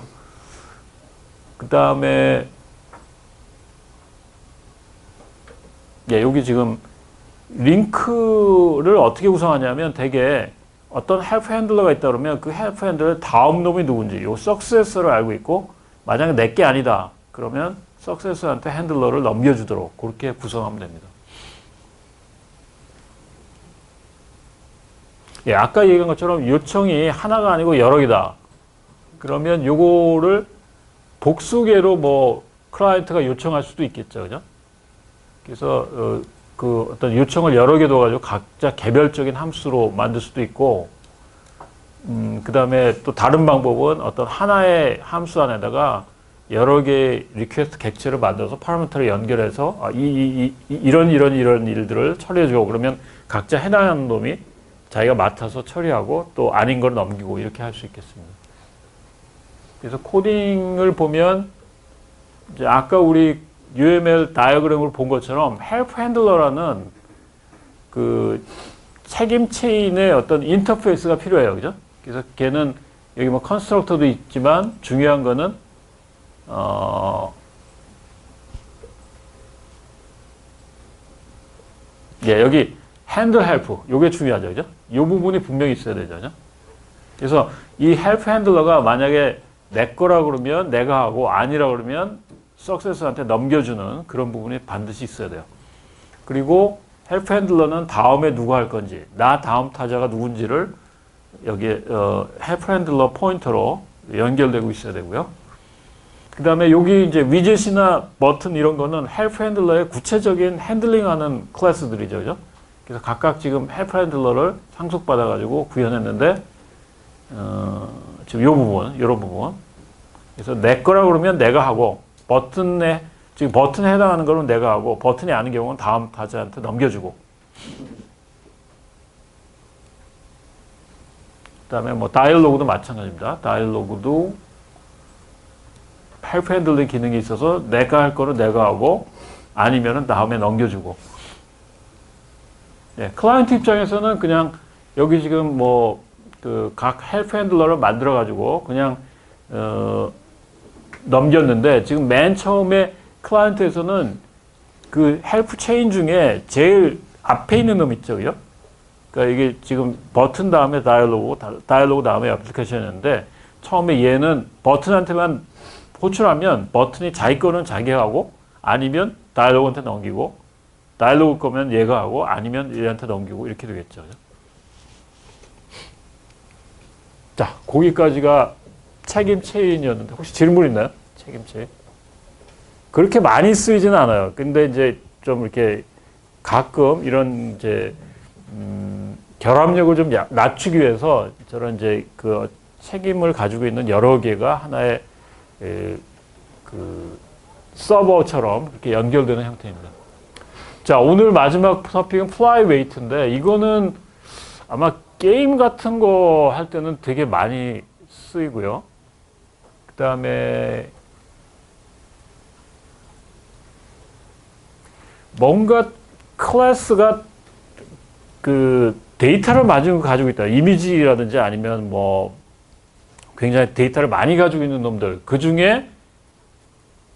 그 다음에 여기 지금 링크를 어떻게 구성하냐면, 되게 어떤 헬프 핸들러가 있다 그러면 그 헬프 핸들러의 다음 놈이 누군지 요 석세서를 알고 있고, 만약에 내게 아니다 그러면 석세서한테 핸들러를 넘겨주도록 그렇게 구성하면 됩니다. 아까 얘기한 것처럼 요청이 하나가 아니고 여러 개다 그러면 요거를 복수계로 뭐 클라이언트가 요청할 수도 있겠죠, 그죠? 그래서 그 어떤 요청을 여러 개 둬가지고 각자 개별적인 함수로 만들 수도 있고, 그 다음에 또 다른 방법은 어떤 하나의 함수 안에다가 여러 개의 리퀘스트 객체를 만들어서 파라미터를 연결해서 이런 일들을 처리해주고, 그러면 각자 해당하는 놈이 자기가 맡아서 처리하고 또 아닌 걸 넘기고 이렇게 할 수 있겠습니다. 그래서 코딩을 보면 이제 아까 우리 UML 다이어그램을 본 것처럼 헬프 핸들러라는 그 책임 체인의 어떤 인터페이스가 필요해요, 그죠? 그래서 걔는 여기 뭐 컨스트럭터도 있지만 중요한 거는 여기 핸들 헬프 요게 중요하죠, 그죠? 이 부분이 분명히 있어야 되죠, 그죠? 그래서 이 헬프 핸들러가 만약에 내 거라 그러면 내가 하고 아니라 그러면 석세스한테 넘겨주는 그런 부분이 반드시 있어야 돼요. 그리고 헬프 핸들러는 다음에 누가 할 건지, 나 다음 타자가 누군지를 여기에 헬프 핸들러 포인터로 연결되고 있어야 되고요. 그 다음에 여기 이제 위젯이나 버튼 이런 거는 헬프 핸들러의 구체적인 핸들링하는 클래스들이죠, 그죠? 그래서 각각 지금 헬프 핸들러를 상속받아가지고 구현했는데, 지금 요 부분, 이런 부분. 그래서 내 거라 그러면 내가 하고, 지금 버튼에 해당하는 거는 내가 하고, 버튼이 아닌 경우는 다음 타자한테 넘겨주고. 그 다음에 뭐 다이얼로그도 마찬가지입니다. 다이얼로그도 헬프 핸들링 기능이 있어서 내가 할 거는 내가 하고, 아니면은 다음에 넘겨주고. 클라이언트 입장에서는 그냥 여기 지금 뭐 그 각 헬프 핸들러를 만들어 가지고 그냥 넘겼는데, 지금 맨 처음에 클라이언트에서는 그 헬프 체인 중에 제일 앞에 있는 놈 있죠, 그죠? 그러니까 이게 지금 버튼 다음에 다이얼로그 다음에 애플리케이션이었는데, 처음에 얘는 버튼한테만 호출하면 버튼이 자기 거는 자기가 하고, 아니면 다이얼로그한테 넘기고, 다이얼로그 거면 얘가 하고, 아니면 얘한테 넘기고 이렇게 되겠죠, 그죠? 자, 거기까지가 책임 체인이었는데, 혹시 질문 있나요? 책임 체인. 그렇게 많이 쓰이지는 않아요. 근데 이제 좀 이렇게 가끔 이런 이제, 결합력을 좀 낮추기 위해서 저런 이제 그 책임을 가지고 있는 여러 개가 하나의 그 서버처럼 이렇게 연결되는 형태입니다. 자, 오늘 마지막 토픽은 플라이웨이트인데, 이거는 아마 게임 같은 거 할 때는 되게 많이 쓰이고요. 그 다음에 뭔가 클래스가 그 데이터를 많이 가지고 있다. 이미지라든지 아니면 뭐 굉장히 데이터를 많이 가지고 있는 놈들. 그 중에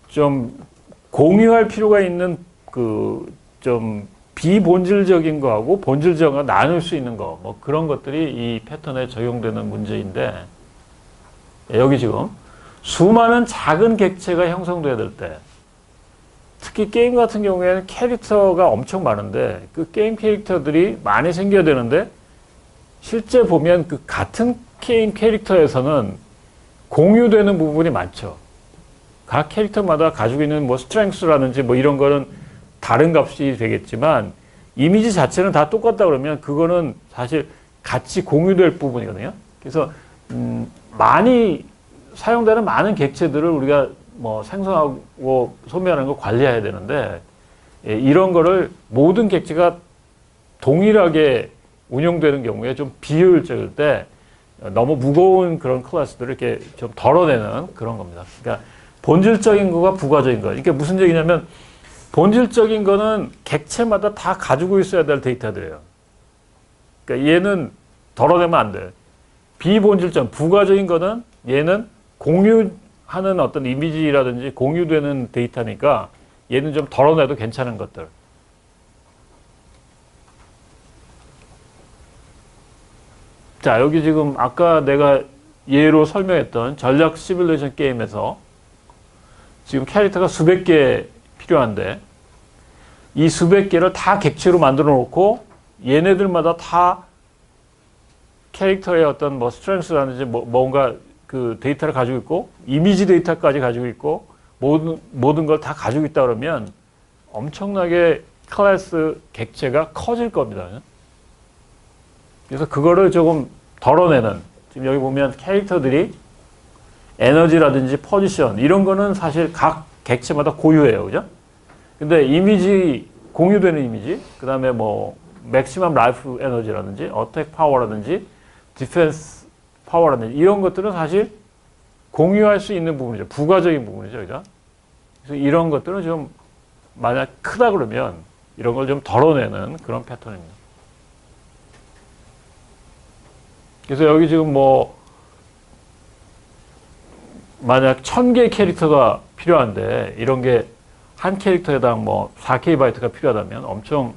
좀 공유할 필요가 있는 그 좀 비본질적인 거하고 본질적인 거 나눌 수 있는 거, 뭐 그런 것들이 이 패턴에 적용되는 문제인데, 여기 지금 수많은 작은 객체가 형성돼야 될 때, 특히 게임 같은 경우에는 캐릭터가 엄청 많은데 그 게임 캐릭터들이 많이 생겨야 되는데, 실제 보면 그 같은 게임 캐릭터에서는 공유되는 부분이 많죠. 각 캐릭터마다 가지고 있는 뭐 스트렝스라든지 뭐 이런 거는 다른 값이 되겠지만, 이미지 자체는 다 똑같다 그러면 그거는 사실 같이 공유될 부분이거든요. 그래서 많이 사용되는 많은 객체들을 우리가 뭐 생성하고 소멸하는 걸 관리해야 되는데 예, 이런 거를 모든 객체가 동일하게 운용되는 경우에 좀 비효율적일 때 너무 무거운 그런 클래스들을 이렇게 좀 덜어내는 그런 겁니다. 그러니까 본질적인 거가 부가적인 거. 이게 무슨 얘기냐면 본질적인 거는 객체마다 다 가지고 있어야 될 데이터들이에요. 그러니까 얘는 덜어내면 안 돼. 비본질적, 부가적인 거는 얘는 공유하는 어떤 이미지라든지 공유되는 데이터니까 얘는 좀 덜어내도 괜찮은 것들. 자, 여기 지금 아까 내가 예로 설명했던 전략 시뮬레이션 게임에서 지금 캐릭터가 수백 개 필요한데 이 수백 개를 다 객체로 만들어 놓고 얘네들마다 다 캐릭터의 어떤 뭐 스트렝스라든지 뭔가 그 데이터를 가지고 있고 이미지 데이터까지 가지고 있고 모든 걸 다 가지고 있다 그러면 엄청나게 클래스 객체가 커질 겁니다. 그래서 그거를 조금 덜어내는 지금 여기 보면 캐릭터들이 에너지라든지 포지션 이런 거는 사실 각 객체마다 고유해요. 그죠? 근데 이미지 공유되는 이미지 그다음에 뭐 맥시멈 라이프 에너지라든지 어택 파워라든지 디펜스 파워라든지 이런 것들은 사실 공유할 수 있는 부분이죠. 부가적인 부분이죠. 그죠? 그래서 이런 것들은 좀 만약 크다 그러면 이런 걸 좀 덜어내는 그런 패턴입니다. 그래서 여기 지금 뭐 만약 1000개의 캐릭터가 필요한데 이런 게 한 캐릭터에당 뭐 4KB가 필요하다면 엄청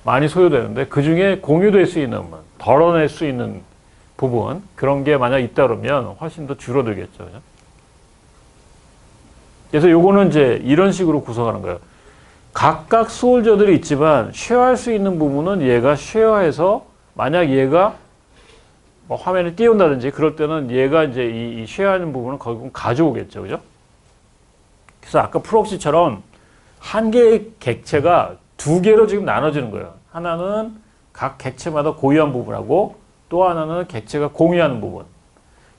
많이 소요되는데 그 중에 공유될 수 있는 부분, 덜어낼 수 있는 부분 그런 게 만약 있다 그러면 훨씬 더 줄어들겠죠. 그죠? 그래서 요거는 이제 이런 식으로 구성하는 거예요. 각각 소울저들이 있지만 쉐어할 수 있는 부분은 얘가 쉐어해서 만약 얘가 뭐 화면에 띄운다든지 그럴 때는 얘가 이제 이 쉐어하는 부분은 결국 가져오겠죠. 그죠? 그래서 아까 프록시처럼 한 개의 객체가 두 개로 지금 나눠지는 거예요. 하나는 각 객체마다 고유한 부분하고 또 하나는 객체가 공유하는 부분.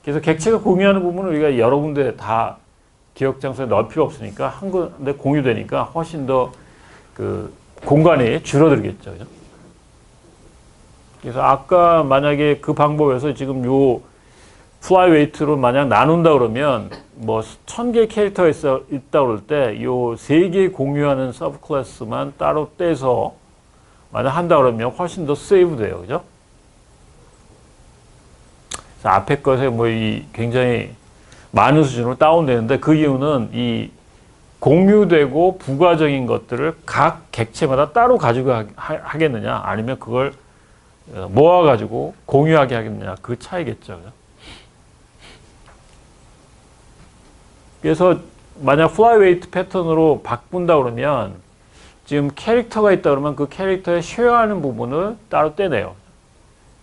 그래서 객체가 공유하는 부분을 우리가 여러 군데 다 기억 장소에 넣을 필요 없으니까 한 군데 공유되니까 훨씬 더 그 공간이 줄어들겠죠. 그죠? 그래서 아까 만약에 그 방법에서 지금 요 플라이 웨이트로 만약 나눈다 그러면 뭐 1000개 캐릭터가 있다 그럴 때 요 3개 공유하는 서브 클래스만 따로 떼서 만약 한다 그러면 훨씬 더 세이브 돼요. 그죠? 그래서 앞에 것에 뭐 이 굉장히 많은 수준으로 다운되는데 그 이유는 이 공유되고 부가적인 것들을 각 객체마다 따로 가지고 하겠느냐 아니면 그걸 모아가지고 공유하게 하겠느냐 그 차이겠죠. 그래서 만약 플라이 웨이트 패턴으로 바꾼다 그러면 지금 캐릭터가 있다 그러면 그 캐릭터에 쉐어하는 부분을 따로 떼내요.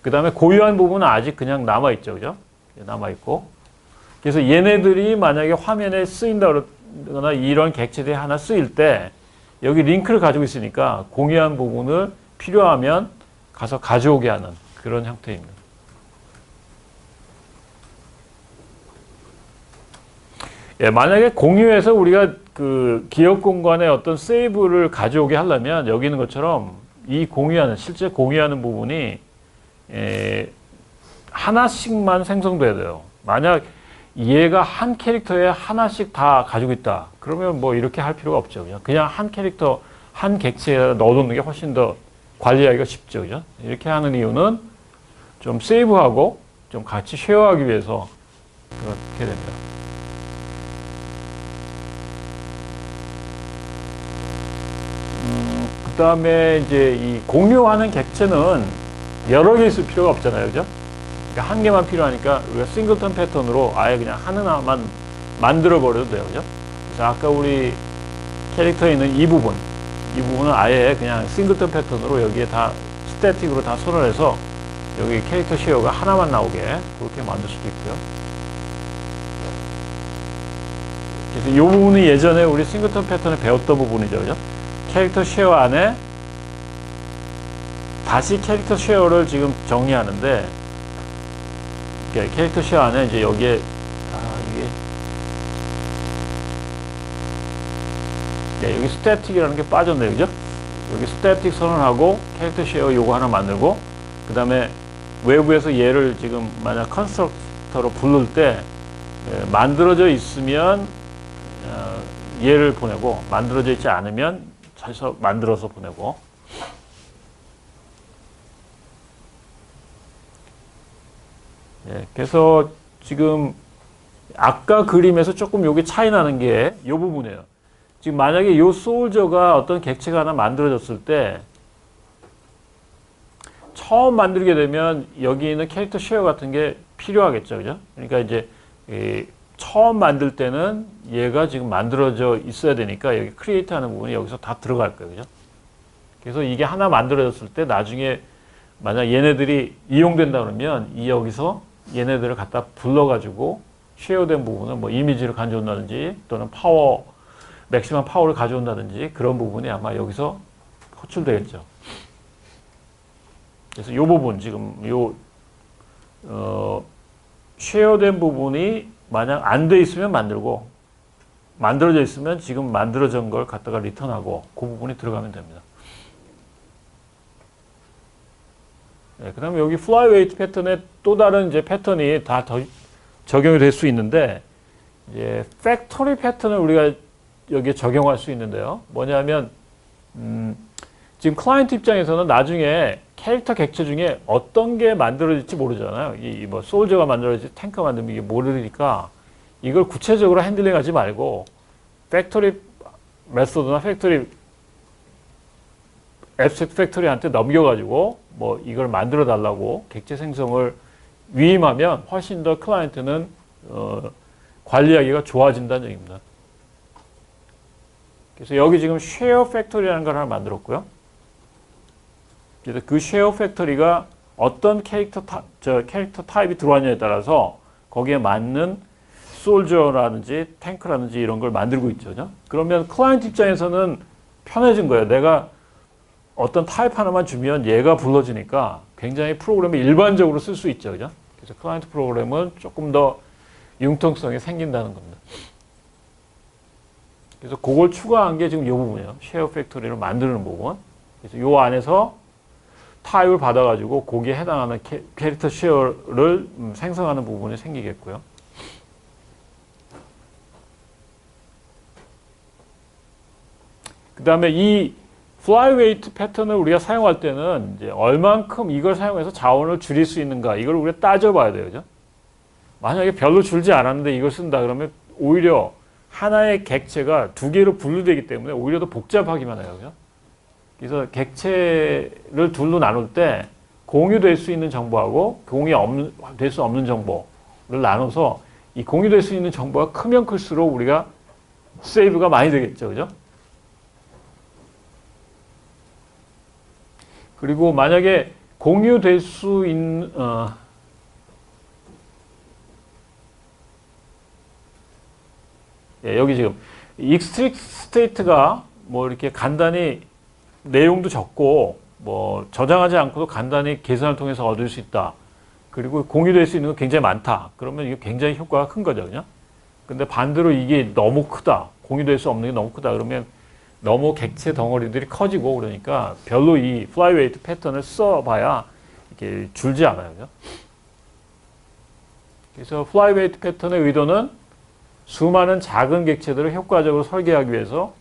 그 다음에 고유한 부분은 아직 그냥 남아있죠. 그죠? 남아있고. 그래서 얘네들이 만약에 화면에 쓰인다 그러거나 이런 객체들이 하나 쓰일 때 여기 링크를 가지고 있으니까 공유한 부분을 필요하면 가서 가져오게 하는 그런 형태입니다. 예, 만약에 공유해서 우리가 그 기억 공간에 어떤 세이브를 가져오게 하려면 여기 있는 것처럼 이 공유하는 실제 공유하는 부분이 하나씩만 생성돼야 돼요. 만약 얘가 한 캐릭터에 하나씩 다 가지고 있다. 그러면 뭐 이렇게 할 필요가 없죠. 그냥 한 캐릭터, 한 객체에 넣어놓는 게 훨씬 더 관리하기가 쉽죠. 그죠? 이렇게 하는 이유는 좀 세이브하고 좀 같이 쉐어하기 위해서 그렇게 됩니다. 그 다음에 이제 이 공유하는 객체는 여러 개 있을 필요가 없잖아요. 그죠? 그러니까 한 개만 필요하니까 우리가 싱글턴 패턴으로 아예 그냥 하나만 만들어 버려도 돼요. 그죠? 그래서 아까 우리 캐릭터에 있는 이 부분은 아예 그냥 싱글턴 패턴으로 여기에 다 스태틱으로 다 선언해서 여기 캐릭터 쉐어가 하나만 나오게 그렇게 만들 수도 있고요. 그래서 이 부분이 예전에 우리 싱글턴 패턴에 배웠던 부분이죠. 그죠? 캐릭터 쉐어 안에 다시 캐릭터 쉐어를 지금 정리하는데 캐릭터 쉐어 안에 이제 여기에 이게 네, 여기 스태틱이라는 게 빠졌네요. 그죠? 여기 스태틱 선언하고 캐릭터 쉐어 요거 하나 만들고 그 다음에 외부에서 얘를 지금 만약 컨스트럭터로 부를 때 만들어져 있으면 얘를 보내고 만들어져 있지 않으면 자서 만들어서 보내고 그래서 지금 아까 그림에서 조금 여기 차이 나는 게 이 부분이에요. 지금 만약에 이 솔저가 어떤 객체가 하나 만들어졌을 때 처음 만들게 되면 여기 있는 캐릭터 쉐어 같은 게 필요하겠죠. 그죠? 그러니까 이제 처음 만들 때는 얘가 지금 만들어져 있어야 되니까 여기 크리에이트 하는 부분이 여기서 다 들어갈 거예요. 그죠? 그래서 이게 하나 만들어졌을 때 나중에 만약 얘네들이 이용된다 그러면 이 여기서 얘네들을 갖다 불러가지고 쉐어된 부분은 뭐 이미지를 가져온다든지 또는 맥시멈 파워를 가져온다든지 그런 부분이 아마 여기서 호출되겠죠. 그래서 이 부분 지금 쉐어된 부분이 만약 안 돼 있으면 만들고 만들어져 있으면 지금 만들어진 걸 갖다가 리턴하고 그 부분이 들어가면 됩니다. 그 다음에 여기 fly weight 패턴에 또 다른 이제 패턴이 다 적용이 될 수 있는데 이제 factory 패턴을 우리가 여기에 적용할 수 있는데요. 뭐냐면 지금 클라이언트 입장에서는 나중에 캐릭터 객체 중에 어떤 게 만들어질지 모르잖아요. 뭐 솔저가 만들어질지 탱크가 만들면 이게 모르니까 이걸 구체적으로 핸들링하지 말고 팩토리 메소드나 팩토리 앱스트랙트 팩토리한테 넘겨가지고 뭐 이걸 만들어 달라고 객체 생성을 위임하면 훨씬 더 클라이언트는 관리하기가 좋아진다는 얘기입니다. 그래서 여기 지금 쉐어 팩토리라는 걸 하나 만들었고요. 그래서 그 쉐어 팩토리가 어떤 캐릭터 타입이 들어왔냐에 따라서 거기에 맞는 솔저라든지 탱크라든지 이런 걸 만들고 있죠. 그러면 클라이언트 입장에서는 편해진 거예요. 내가 어떤 타입 하나만 주면 얘가 불러지니까 굉장히 프로그램을 일반적으로 쓸 수 있죠. 그죠? 그래서 클라이언트 프로그램은 조금 더 융통성이 생긴다는 겁니다. 그래서 그걸 추가한 게 지금 이 부분이에요. 쉐어 팩토리를 만드는 부분. 그래서 이 안에서 타입을 받아가지고 거기에 해당하는 캐릭터 쉐어를 생성하는 부분이 생기겠고요. 그 다음에 이 flyweight 패턴을 우리가 사용할 때는 이제 얼만큼 이걸 사용해서 자원을 줄일 수 있는가 이걸 우리가 따져봐야 돼요. 그죠? 만약에 별로 줄지 않았는데 이걸 쓴다 그러면 오히려 하나의 객체가 두 개로 분류되기 때문에 오히려 더 복잡하기만 해요. 그죠? 그래서 객체를 둘로 나눌 때 공유될 수 있는 정보하고 공유될 수 없는 정보를 나눠서 이 공유될 수 있는 정보가 크면 클수록 우리가 세이브가 많이 되겠죠. 그죠? 그리고 만약에 공유될 수 있는 여기 지금 익스트릭 스테이트가 뭐 이렇게 간단히 내용도 적고 뭐 저장하지 않고도 간단히 계산을 통해서 얻을 수 있다. 그리고 공유될 수 있는 거 굉장히 많다. 그러면 이게 굉장히 효과가 큰 거죠. 그냥. 근데 반대로 이게 너무 크다. 공유될 수 없는 게 너무 크다. 그러면 너무 객체 덩어리들이 커지고 그러니까 별로 이 flyweight 패턴을 써봐야 이게 줄지 않아요. 그죠? 그래서 flyweight 패턴의 의도는 수많은 작은 객체들을 효과적으로 설계하기 위해서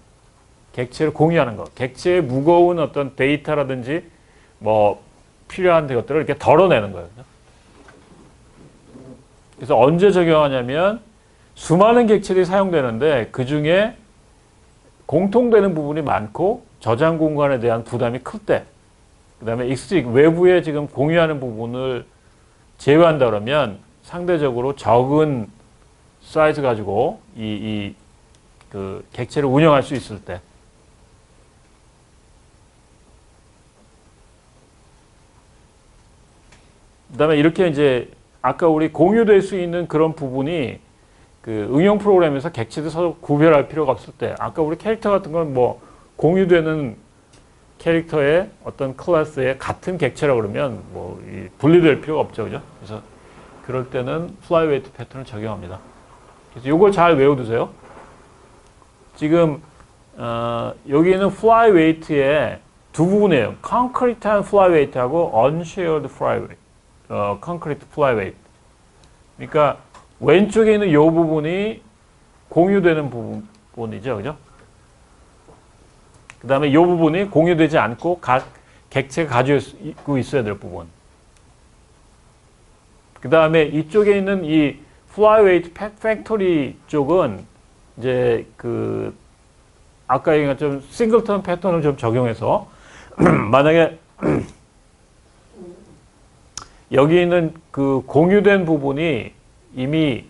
객체를 공유하는 것. 객체의 무거운 어떤 데이터라든지 뭐 필요한 것들을 이렇게 덜어내는 거예요. 그래서 언제 적용하냐면 수많은 객체들이 사용되는데 그 중에 공통되는 부분이 많고 저장 공간에 대한 부담이 클 때, 그 다음에 익스트릭 외부에 지금 공유하는 부분을 제외한다 그러면 상대적으로 적은 사이즈 가지고 그 객체를 운영할 수 있을 때, 그 다음에 이렇게 이제 아까 우리 공유될 수 있는 그런 부분이 그 응용 프로그램에서 객체들 서로 구별할 필요가 없을 때, 아까 우리 캐릭터 같은 건 뭐 공유되는 캐릭터의 어떤 클래스의 같은 객체라 그러면 뭐 분리될 필요가 없죠. 그죠? 그래서 그럴 때는 flyweight 패턴을 적용합니다. 그래서 이걸 잘 외워두세요. 지금 여기 있는 fly weight의 두 부분이에요. concrete한 fly weight하고 unshared fly weight, concrete fly weight. 그러니까 왼쪽에 있는 이 부분이 공유되는 부분이죠, 그죠? 그 다음에 이 부분이 공유되지 않고 객체가 가지고 있어야 될 부분. 그 다음에 이쪽에 있는 이 flyweight factory 쪽은 이제 그 아까 얘기한 좀 싱글턴 패턴을 좀 적용해서 만약에 여기 있는 그 공유된 부분이 이미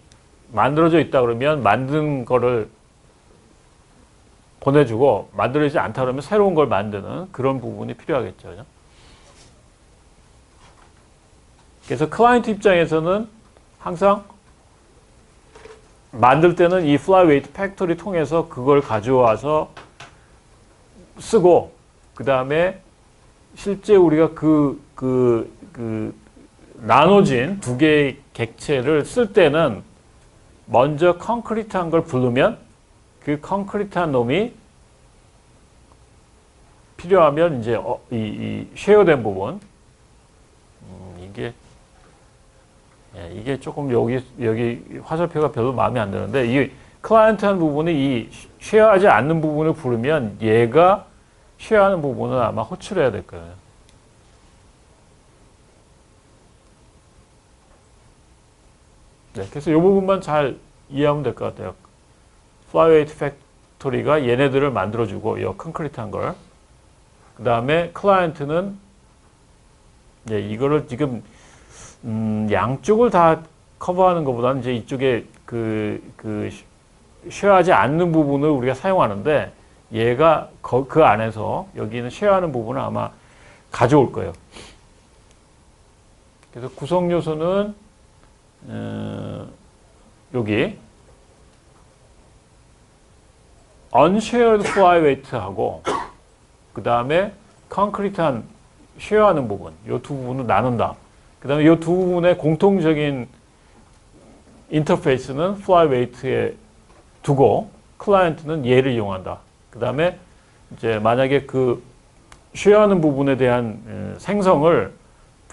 만들어져 있다 그러면 만든 거를 보내주고 만들어지지 않다 그러면 새로운 걸 만드는 그런 부분이 필요하겠죠. 그죠? 그래서 클라이언트 입장에서는 항상 만들 때는 이 flyweight 팩토리 통해서 그걸 가져와서 쓰고 그 다음에 실제 우리가 나눠진 두 개의 객체를 쓸 때는 먼저 콘크리트한 걸 부르면 그 콘크리트한 놈이 필요하면 이제 이 쉐어된 부분 이게 조금 여기 화살표가 별로 마음에 안 드는데 이 클라이언트한 부분이 이 쉐어하지 않는 부분을 부르면 얘가 쉐어하는 부분은 아마 호출해야 될 거예요. 네, 그래서 이 부분만 잘 이해하면 될 것 같아요. flyweight 팩토리가 얘네들을 만들어주고 이 콘크리트한 걸. 그 다음에 클라이언트는 이거를 지금 양쪽을 다 커버하는 것보다는 이제 이쪽에 쉐어하지 않는 부분을 우리가 사용하는데 얘가 그 안에서 여기는 쉐어하는 부분을 아마 가져올 거예요. 그래서 구성 요소는 여기 unshared flyweight하고 그 다음에 콘크리트한 쉐어하는 부분 이 두 부분을 나눈다. 그 다음에 이 두 부분의 공통적인 인터페이스는 flyweight에 두고 클라이언트는 얘를 이용한다. 그 다음에 이제 만약에 그 쉐어하는 부분에 대한 생성을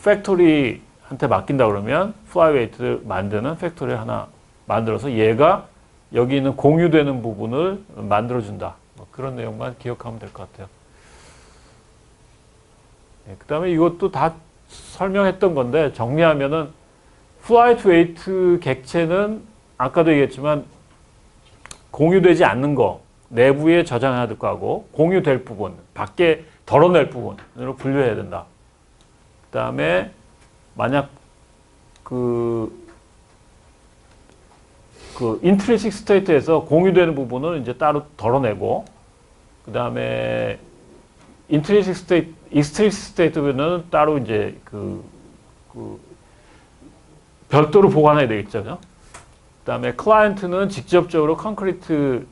팩토리한테 맡긴다 그러면 flyweigh트를 만드는 팩토리 하나 만들어서 얘가 여기 있는 공유되는 부분을 만들어준다. 뭐 그런 내용만 기억하면 될 것 같아요. 그 다음에 이것도 다 설명했던 건데 정리하면은 flight weight 객체는 아까도 얘기했지만 공유되지 않는 거 내부에 저장해야 될 거하고 공유될 부분 밖에 덜어낼 부분으로 분류해야 된다. 그 다음에 만약 그 intrinsic state에서 공유되는 부분은 이제 따로 덜어내고 그 다음에 intrinsic state, extrinsic state는 따로 이제 별도로 보관해야 되겠죠. 그 다음에 클라이언트는 직접적으로 콘크리트를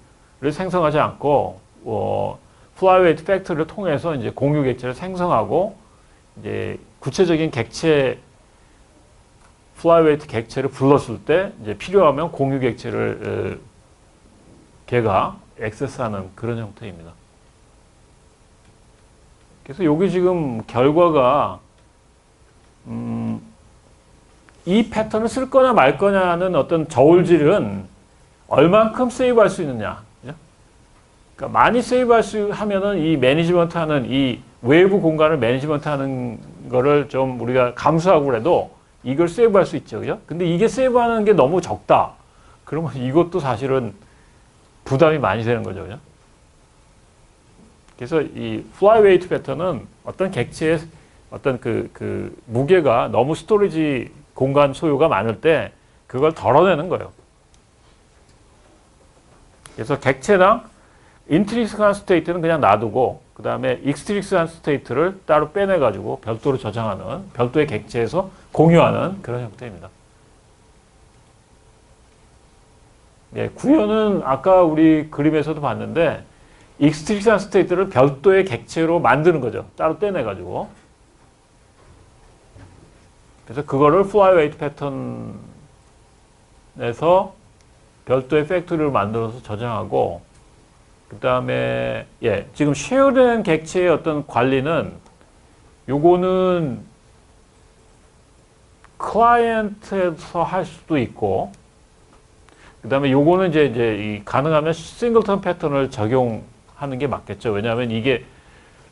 생성하지 않고 flyweight 팩토리를 통해서 이제 공유 객체를 생성하고 이제 구체적인 객체 flyweight 객체를 불렀을 때 이제 필요하면 공유 객체를 걔가 액세스하는 그런 형태입니다. 그래서 여기 지금 결과가 이 패턴을 쓸 거냐 말 거냐는 어떤 저울질은 얼만큼 세이브할 수 있느냐. 그러니까 많이 세이브할 수 하면은 이 매니지먼트 하는 이 외부 공간을 매니지먼트 하는 거를 좀 우리가 감수하고 그래도 이걸 세이브할 수 있죠. 그죠? 근데 이게 세이브하는 게 너무 적다. 그러면 이것도 사실은 부담이 많이 되는 거죠. 그죠? 그래서 이 flyweight 패턴은 어떤 객체의 어떤 무게가 너무 스토리지 공간 소요가 많을 때 그걸 덜어내는 거예요. 그래서 객체랑 인트리스크한 스테이트는 그냥 놔두고 그 다음에 익스트리스크한 스테이트를 따로 빼내가지고 별도로 저장하는 별도의 객체에서 공유하는 그런 형태입니다. 예, 구현은 아까 우리 그림에서도 봤는데 익스트리스크한 스테이트를 별도의 객체로 만드는 거죠. 따로 떼내가지고. 그래서 그거를 flyweight 패턴에서 별도의 팩토리를 만들어서 저장하고 그 다음에, 예, 지금 쉐어된 객체의 어떤 관리는 요거는 클라이언트에서 할 수도 있고, 그 다음에 요거는 이제 가능하면 싱글턴 패턴을 적용하는 게 맞겠죠. 왜냐하면 이게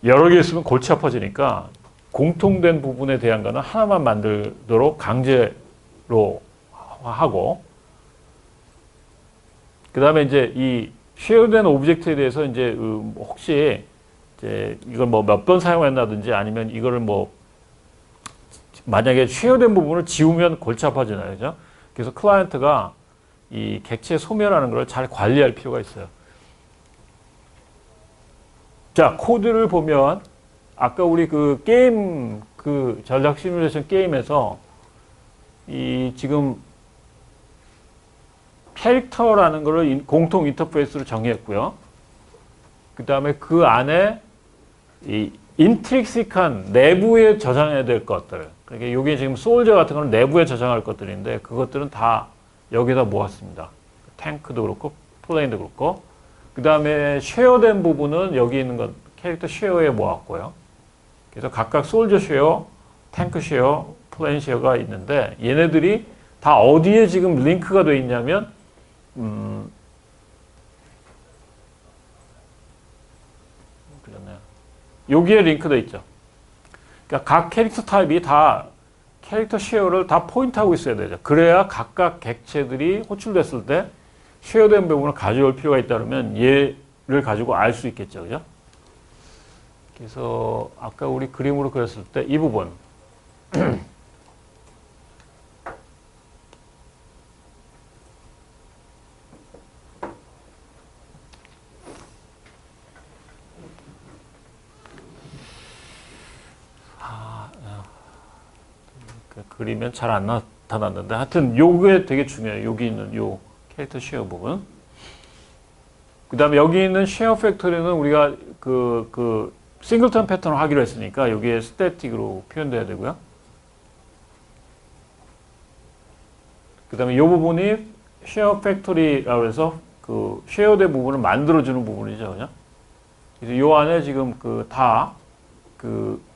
여러 개 있으면 골치 아파지니까 공통된 부분에 대한 거는 하나만 만들도록 강제로 하고, 그 다음에 이제 이 쉐어된 오브젝트에 대해서 이제 혹시 이제 이걸 뭐 몇 번 사용했나든지 아니면 이거를 뭐 만약에 쉐어된 부분을 지우면 골치 아파지나요, 그죠? 그래서 클라이언트가 이 객체 소멸하는 걸 잘 관리할 필요가 있어요. 자, 코드를 보면 아까 우리 그 게임 그 전략 시뮬레이션 게임에서 이 지금 캐릭터라는 거를 공통 인터페이스로 정의했고요. 그 다음에 그 안에 이 인트릭식한 내부에 저장해야 될 것들. 그러니까 이게 지금 솔저 같은 거는 내부에 저장할 것들인데 그것들은 다 여기다 모았습니다. 탱크도 그렇고 플레인도 그렇고. 그 다음에 쉐어된 부분은 여기 있는 것 캐릭터 쉐어에 모았고요. 그래서 각각 솔저 쉐어, 탱크 쉐어, 플레인 쉐어가 있는데 얘네들이 다 어디에 지금 링크가 되어 있냐면 그렇네요. 여기에 링크되어 있죠. 그러니까 각 캐릭터 타입이 다 캐릭터 쉐어를 다 포인트하고 있어야 되죠. 그래야 각각 객체들이 호출됐을 때 쉐어된 부분을 가져올 필요가 있다면 얘를 가지고 알 수 있겠죠. 그죠? 그래서 아까 우리 그림으로 그렸을 때 이 부분 그리면 잘 안 나타났는데 하여튼 요게 되게 중요해요. 여기 있는 요 캐릭터 쉐어 부분. 그 다음에 여기 있는 쉐어 팩토리는 우리가 그 싱글턴 패턴을 하기로 했으니까 여기에 스태틱으로 표현돼야 되고요. 그 다음에 이 부분이 쉐어 팩토리라고 해서 그 쉐어된 부분을 만들어주는 부분이죠. 그죠? 그래서 요 안에 지금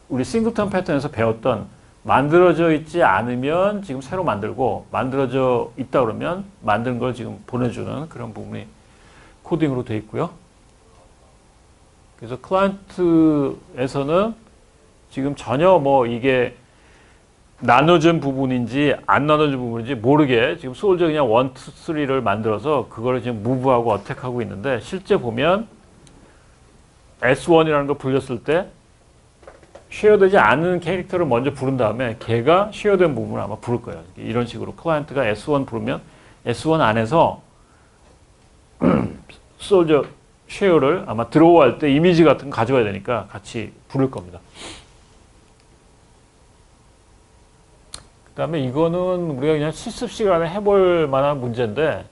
우리 싱글턴 패턴에서 배웠던 만들어져 있지 않으면 지금 새로 만들고 만들어져 있다 그러면 만든 걸 지금 보내주는 그런 부분이 코딩으로 되어 있고요. 그래서 클라이언트에서는 지금 전혀 뭐 이게 나눠진 부분인지 안 나눠진 부분인지 모르게 지금 솔저 그냥 1, 2, 3를 만들어서 그거를 지금 무브하고 어택하고 있는데 실제 보면 S1이라는 걸 불렸을 때 쉐어되지 않은 캐릭터를 먼저 부른 다음에 걔가 쉐어된 부분을 아마 부를 거예요. 이런 식으로 클라이언트가 S1 부르면 S1 안에서 솔저 쉐어를 아마 들어오할 때 이미지 같은 거 가져와야 되니까 같이 부를 겁니다. 그 다음에 이거는 우리가 그냥 실습 시간에 해볼 만한 문제인데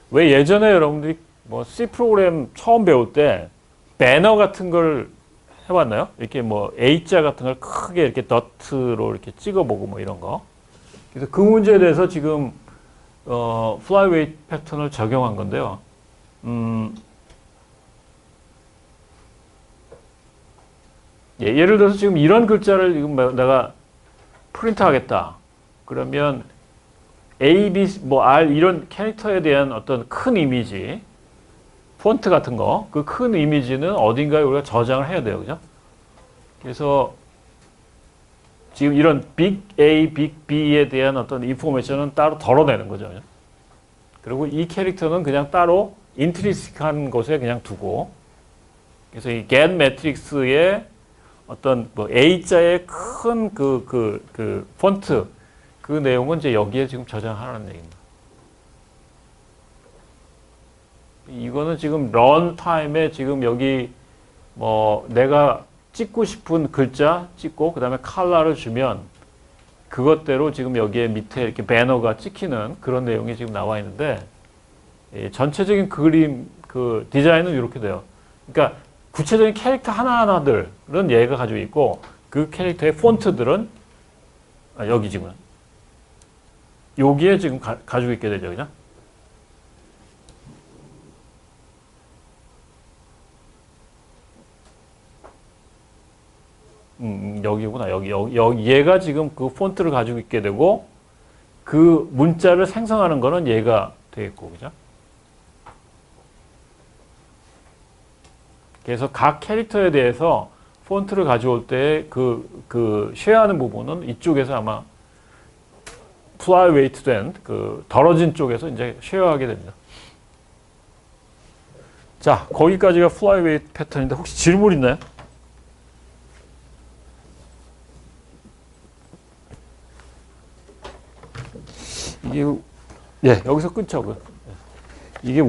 왜 예전에 여러분들이 뭐 C 프로그램 처음 배울 때 배너 같은 걸 해봤나요? 이렇게 뭐 A자 같은 걸 크게 이렇게 더트로 이렇게 찍어보고 뭐 이런 거. 그래서 그 문제에 대해서 지금 플라이웨이 패턴을 적용한 건데요. 예를 들어서 지금 이런 글자를 지금 내가 프린트 하겠다. 그러면 A, B, 뭐 R 이런 캐릭터에 대한 어떤 큰 이미지, 폰트 같은 거, 그 큰 이미지는 어딘가에 우리가 저장을 해야 돼요. 그죠? 그래서 지금 이런 빅 A, 빅 B에 대한 어떤 인포메이션은 따로 덜어내는 거죠. 그죠? 그리고 이 캐릭터는 그냥 따로 인트리식한 곳에 그냥 두고, 그래서 이 get 매트릭스의 어떤 뭐 A자의 큰 폰트, 그 내용은 이제 여기에 지금 저장하라는 얘기입니다. 이거는 지금 런타임에 지금 여기 뭐 내가 찍고 싶은 글자 찍고 그 다음에 컬러를 주면 그것대로 지금 여기에 밑에 이렇게 배너가 찍히는 그런 내용이 지금 나와 있는데 전체적인 그림 그 디자인은 이렇게 돼요. 그러니까 구체적인 캐릭터 하나하나들은 얘가 가지고 있고 그 캐릭터의 폰트들은 여기 지금 여기에 지금 가지고 있게 되죠. 그죠? 여기구나. 여기 얘가 지금 그 폰트를 가지고 있게 되고 그 문자를 생성하는 거는 얘가 되겠고, 그죠? 그래서 각 캐릭터에 대해서 폰트를 가져올 때 그 쉐어하는 부분은 이쪽에서 아마 플라이 웨이트 된 그 덜어진 쪽에서 이제 쉐어하게 됩니다. 자, 거기까지가 플라이 웨이트 패턴인데 혹시 질문 있나요? 이게, 예, 여기서 끊죠. 이게